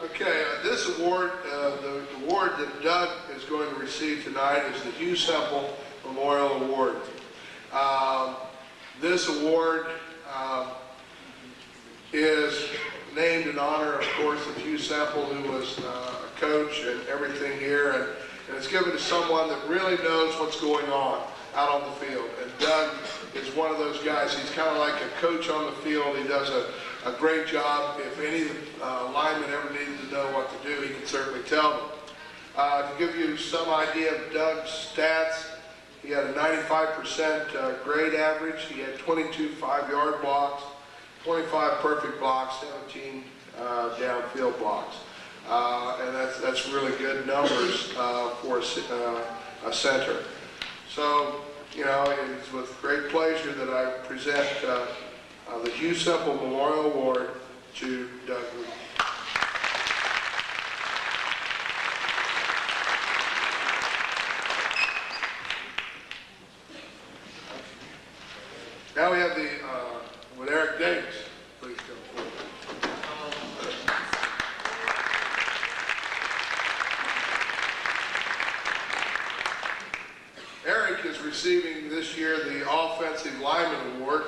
Okay, this award, the award that Doug is going to receive tonight is the Hugh Semple Memorial Award. This award is named in honor, of course, of Hugh Semple, who was a coach and everything here, and it's given to someone that really knows what's going on out on the field. And Doug is one of those guys. He's kind of like a coach on the field. He does a great job. If any lineman ever needed to know what to do, he can certainly tell them. To give you some idea of Doug's stats, he had a 95% grade average. He had 22 5-yard blocks, 25 perfect blocks, 17 downfield blocks. And that's really good numbers for a center. So, you know, it's with great pleasure that I present the Hugh Semple Memorial Award to Doug Reed. Now we have the, with Eric Davis. Please come forward. Eric is receiving this year the Offensive Lineman Award.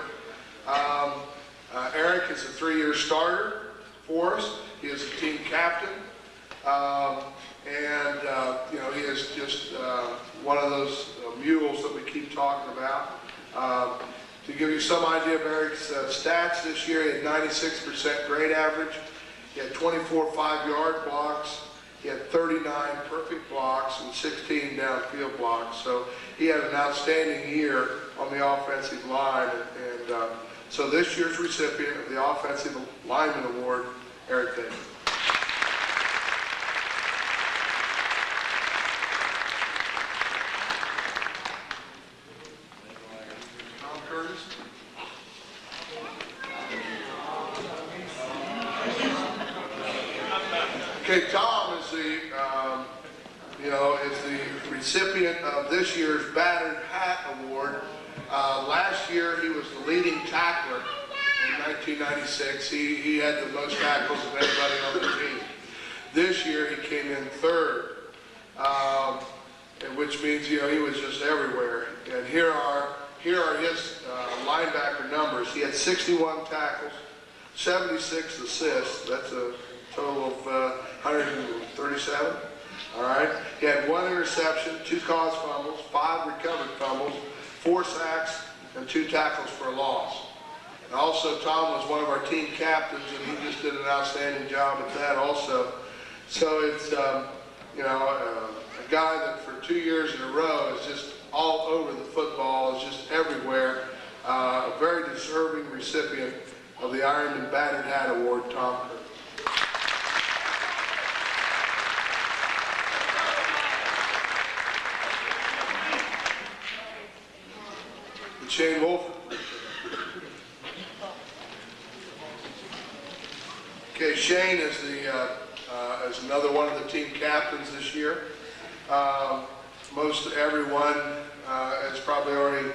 Eric is a 3-year starter for us. He is a team captain. You know, he is just one of those mules that we keep talking about. To give you some idea of Eric's stats this year, he had 96% grade average. He had 24 5-yard blocks. He had 39 perfect blocks and 16 downfield blocks. So he had an outstanding year on the offensive line. And so this year's recipient of the Offensive Lineman Award, Eric Davis. Tom Curtis. Okay, Tom is the, is the recipient of this year's Battered Hat Award. Last year, he was the leading tackler in 1996. He had the most tackles of anybody on the team. This year, he came in third, which means, you know, he was just everywhere. And here are his linebacker numbers. He had 61 tackles, 76 assists. That's a total of 137. All right. He had 1 interception, 2 caused fumbles, 5 recovered fumbles, 4 sacks, and 2 tackles for a loss. And also, Tom was one of our team captains, and he just did an outstanding job at that also. So it's, a guy that for 2 years in a row is just all over the football, is just everywhere. A very deserving recipient of the Ironman Battered Hat Award, Tom Curtis. Shane Wolford. Okay, Shane is is another one of the team captains this year. Most everyone has probably already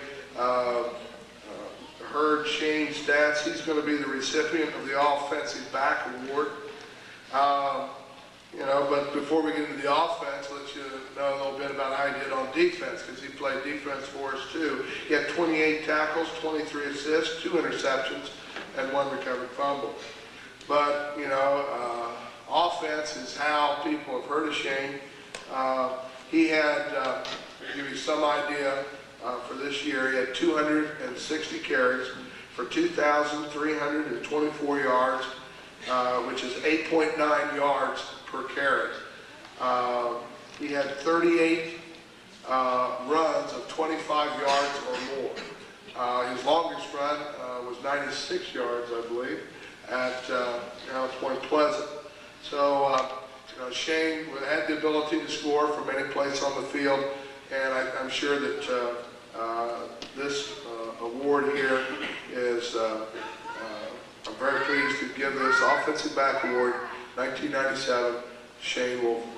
heard Shane's stats. He's going to be the recipient of the Offensive Back Award. But before we get into the offense, let you know a little bit about how he did on defense, because he played defense for us too. He had 28 tackles, 23 assists, 2 interceptions, and 1 recovered fumble. But, offense is how people have heard of Shane. He had, to give you some idea, for this year, he had 260 carries for 2,324 yards, which is 8.9 yards per carry. He had 38 runs of 25 yards or more. His longest run was 96 yards, I believe, at Point Pleasant. So Shane had the ability to score from any place on the field, and I'm sure that this award here is, I'm very pleased to give this Offensive Back Award 1997, Shane Wolford.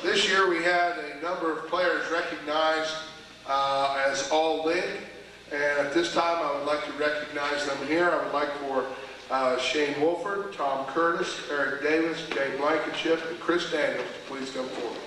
This year we had a number of players recognized as All-League, and at this time I would like to recognize them here. I would like for Shane Wolford, Tom Curtis, Eric Davis, Jay Blankenship, and Chris Daniels to please come forward.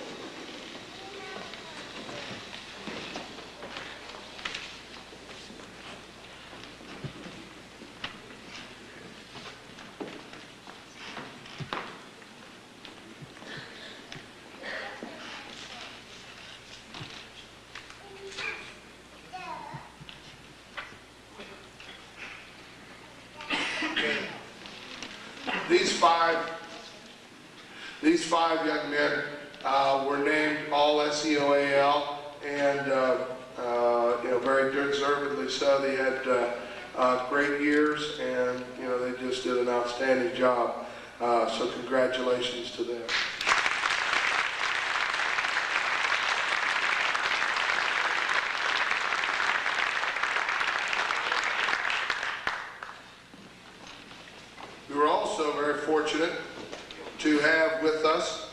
five young men were named all SEOAL, and very deservedly so. They had great years, and they just did an outstanding job. So congratulations to them. We were also very fortunate to have with us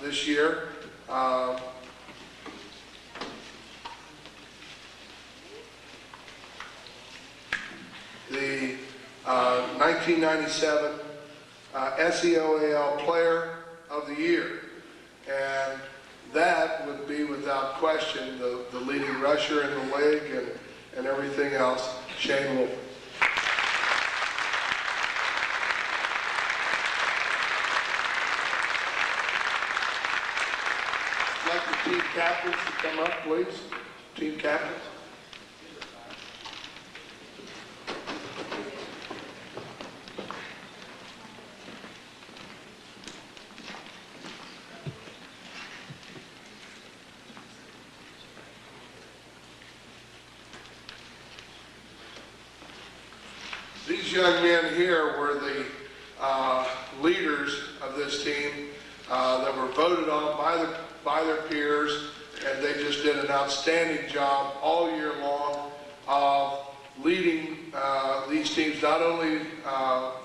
this year the 1997 SEOAL Player of the Year, and that would be without question the leading rusher in the league and everything else, Shane Wolf. I'd like the team captains to come up, please. Team captains. These young men here were the leaders of this team that were voted on by their peers, and they just did an outstanding job all year long of leading these teams, not only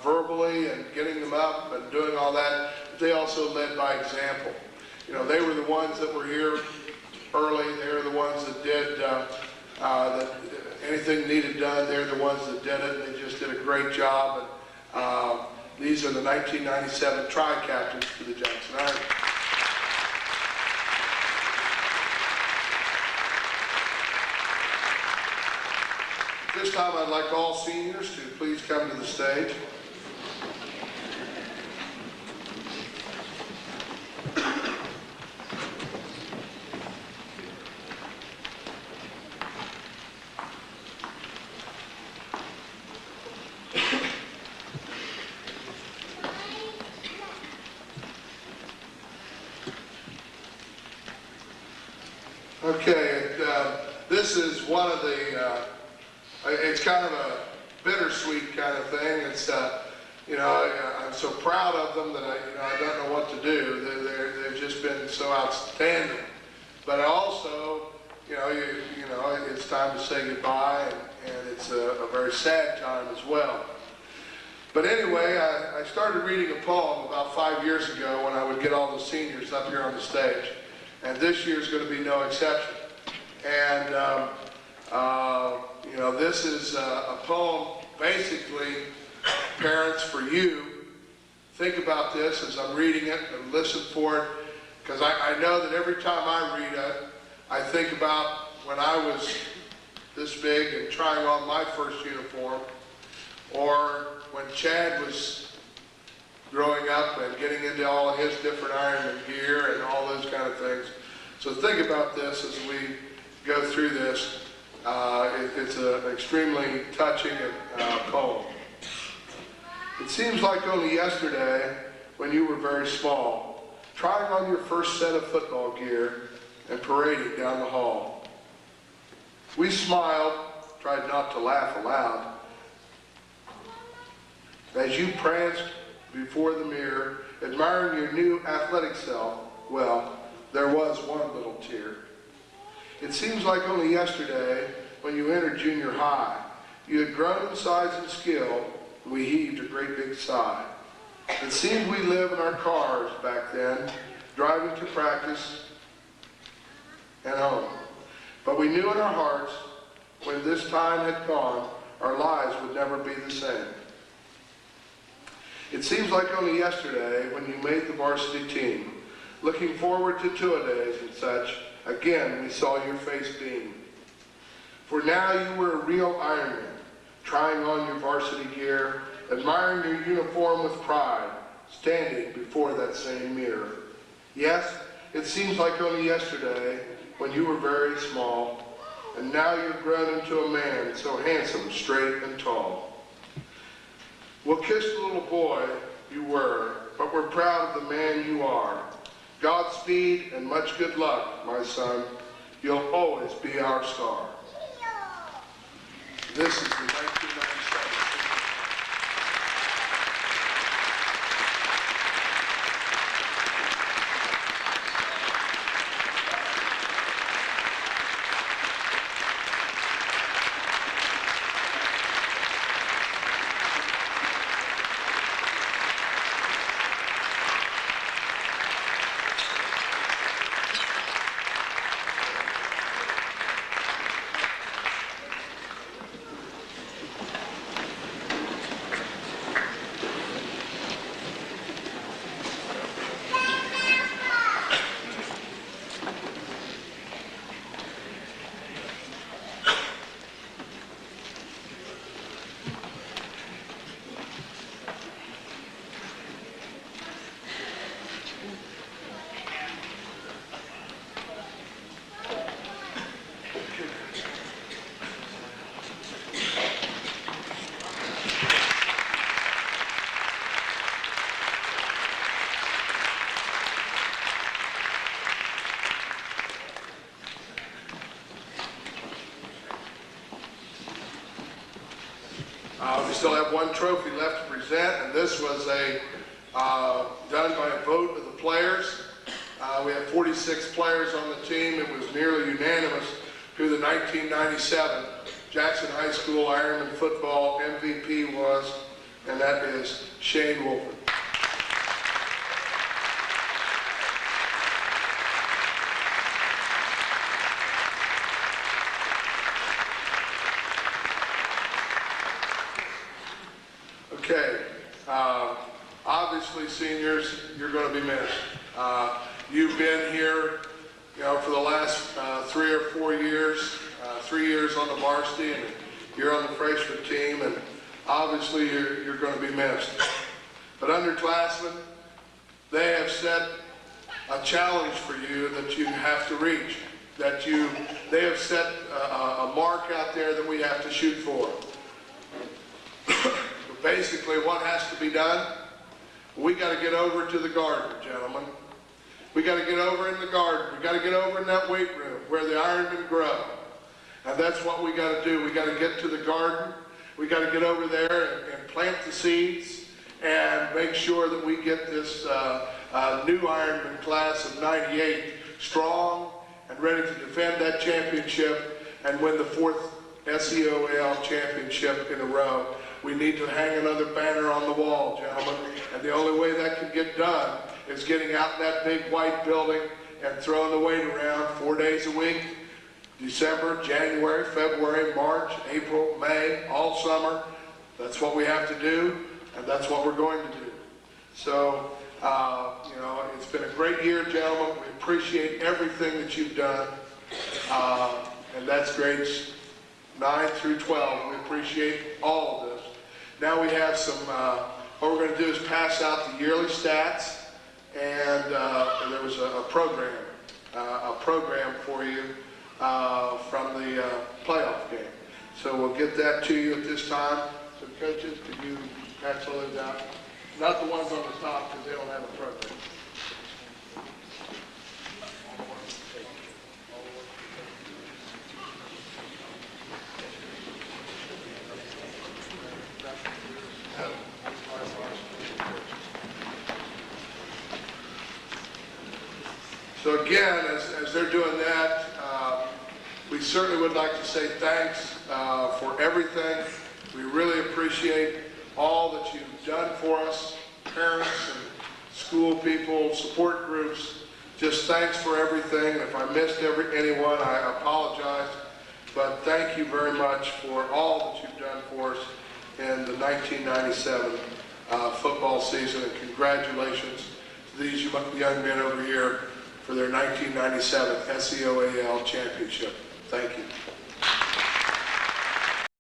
verbally and getting them up and doing all that, but they also led by example. They were the ones that were here early. They were the ones that did that anything needed done. They're the ones that did it. They just did a great job. And these are the 1997 tri-captains for the Jackson Army. At this time, I'd like all seniors to please come to the stage. Okay, this is one of the, it's kind of a bittersweet kind of thing. It's, I'm so proud of them that I don't know what to do. They've just been so outstanding. But also, it's time to say goodbye, and it's a very sad time as well. But anyway, I started reading a poem about 5 years ago when I would get all the seniors up here on the stage. And this year is going to be no exception. And, this is a poem, basically, parents, for you. Think about this as I'm reading it and listen for it, because I know that every time I read it, I think about when I was this big and trying on my first uniform, or when Chad was growing up and getting into all of his different Ironman gear and all those kind of things. So think about this as we go through this. It's an extremely touching poem. It seems like only yesterday when you were very small, trying on your first set of football gear and parading down the hall. We smiled, tried not to laugh aloud, as you pranced before the mirror, admiring your new athletic self. Well, there was one little tear. It seems like only yesterday when you entered junior high. You had grown in size and skill, and we heaved a great big sigh. It seemed we lived in our cars back then, driving to practice and home. But we knew in our hearts, when this time had gone, our lives would never be the same. It seems like only yesterday when you made the varsity team. Looking forward to two-a-days and such, again we saw your face beam. For now you were a real Ironman, trying on your varsity gear, admiring your uniform with pride, standing before that same mirror. Yes, it seems like only yesterday when you were very small, and now you've grown into a man so handsome, straight, and tall. We'll kiss the little boy you were, but we're proud of the man you are. Godspeed and much good luck, my son. You'll always be our star. This is the 1997. We still have one trophy left to present, and this was done by a vote of the players. We have 46 players on the team. It was nearly unanimous who the 1997 Jackson High School Ironman football MVP was, and that is Shane Wolford. Okay, obviously seniors, you're going to be missed. You've been here, for the last 3 or 4 years, 3 years on the varsity, and you're on the freshman team, and obviously you're going to be missed. But underclassmen, they have set a challenge for you that you have to reach, they have set a mark out there that we have to shoot for. Basically, what has to be done? We got to get over to the garden, gentlemen. We got to get over in the garden. We got to get over in that weight room where the Ironmen grow. And that's what we got to do. We got to get to the garden. We got to get over there and plant the seeds and make sure that we get this new Ironman class of 98 strong and ready to defend that championship and win the 4th SEOAL championship in a row. We need to hang another banner on the wall, gentlemen, and the only way that can get done is getting out in that big white building and throwing the weight around 4 days a week, December, January, February, March, April, May, all summer. That's what we have to do, and that's what we're going to do. So, it's been a great year, gentlemen. We appreciate everything that you've done, and that's grades 9 through 12. We appreciate all of this. Now we have some, what we're going to do is pass out the yearly stats, and there was a program for you from the playoff game. So we'll get that to you at this time. So coaches, could you pass those out? Not the ones on the top because they don't have a program. So again, as they're doing that, we certainly would like to say thanks for everything. We really appreciate all that you've done for us, parents and school people, support groups. Just thanks for everything. If I missed anyone, I apologize. But thank you very much for all that you've done for us in the 1997 football season, and congratulations to these young men over here for their 1997 SEOAL championship. Thank you.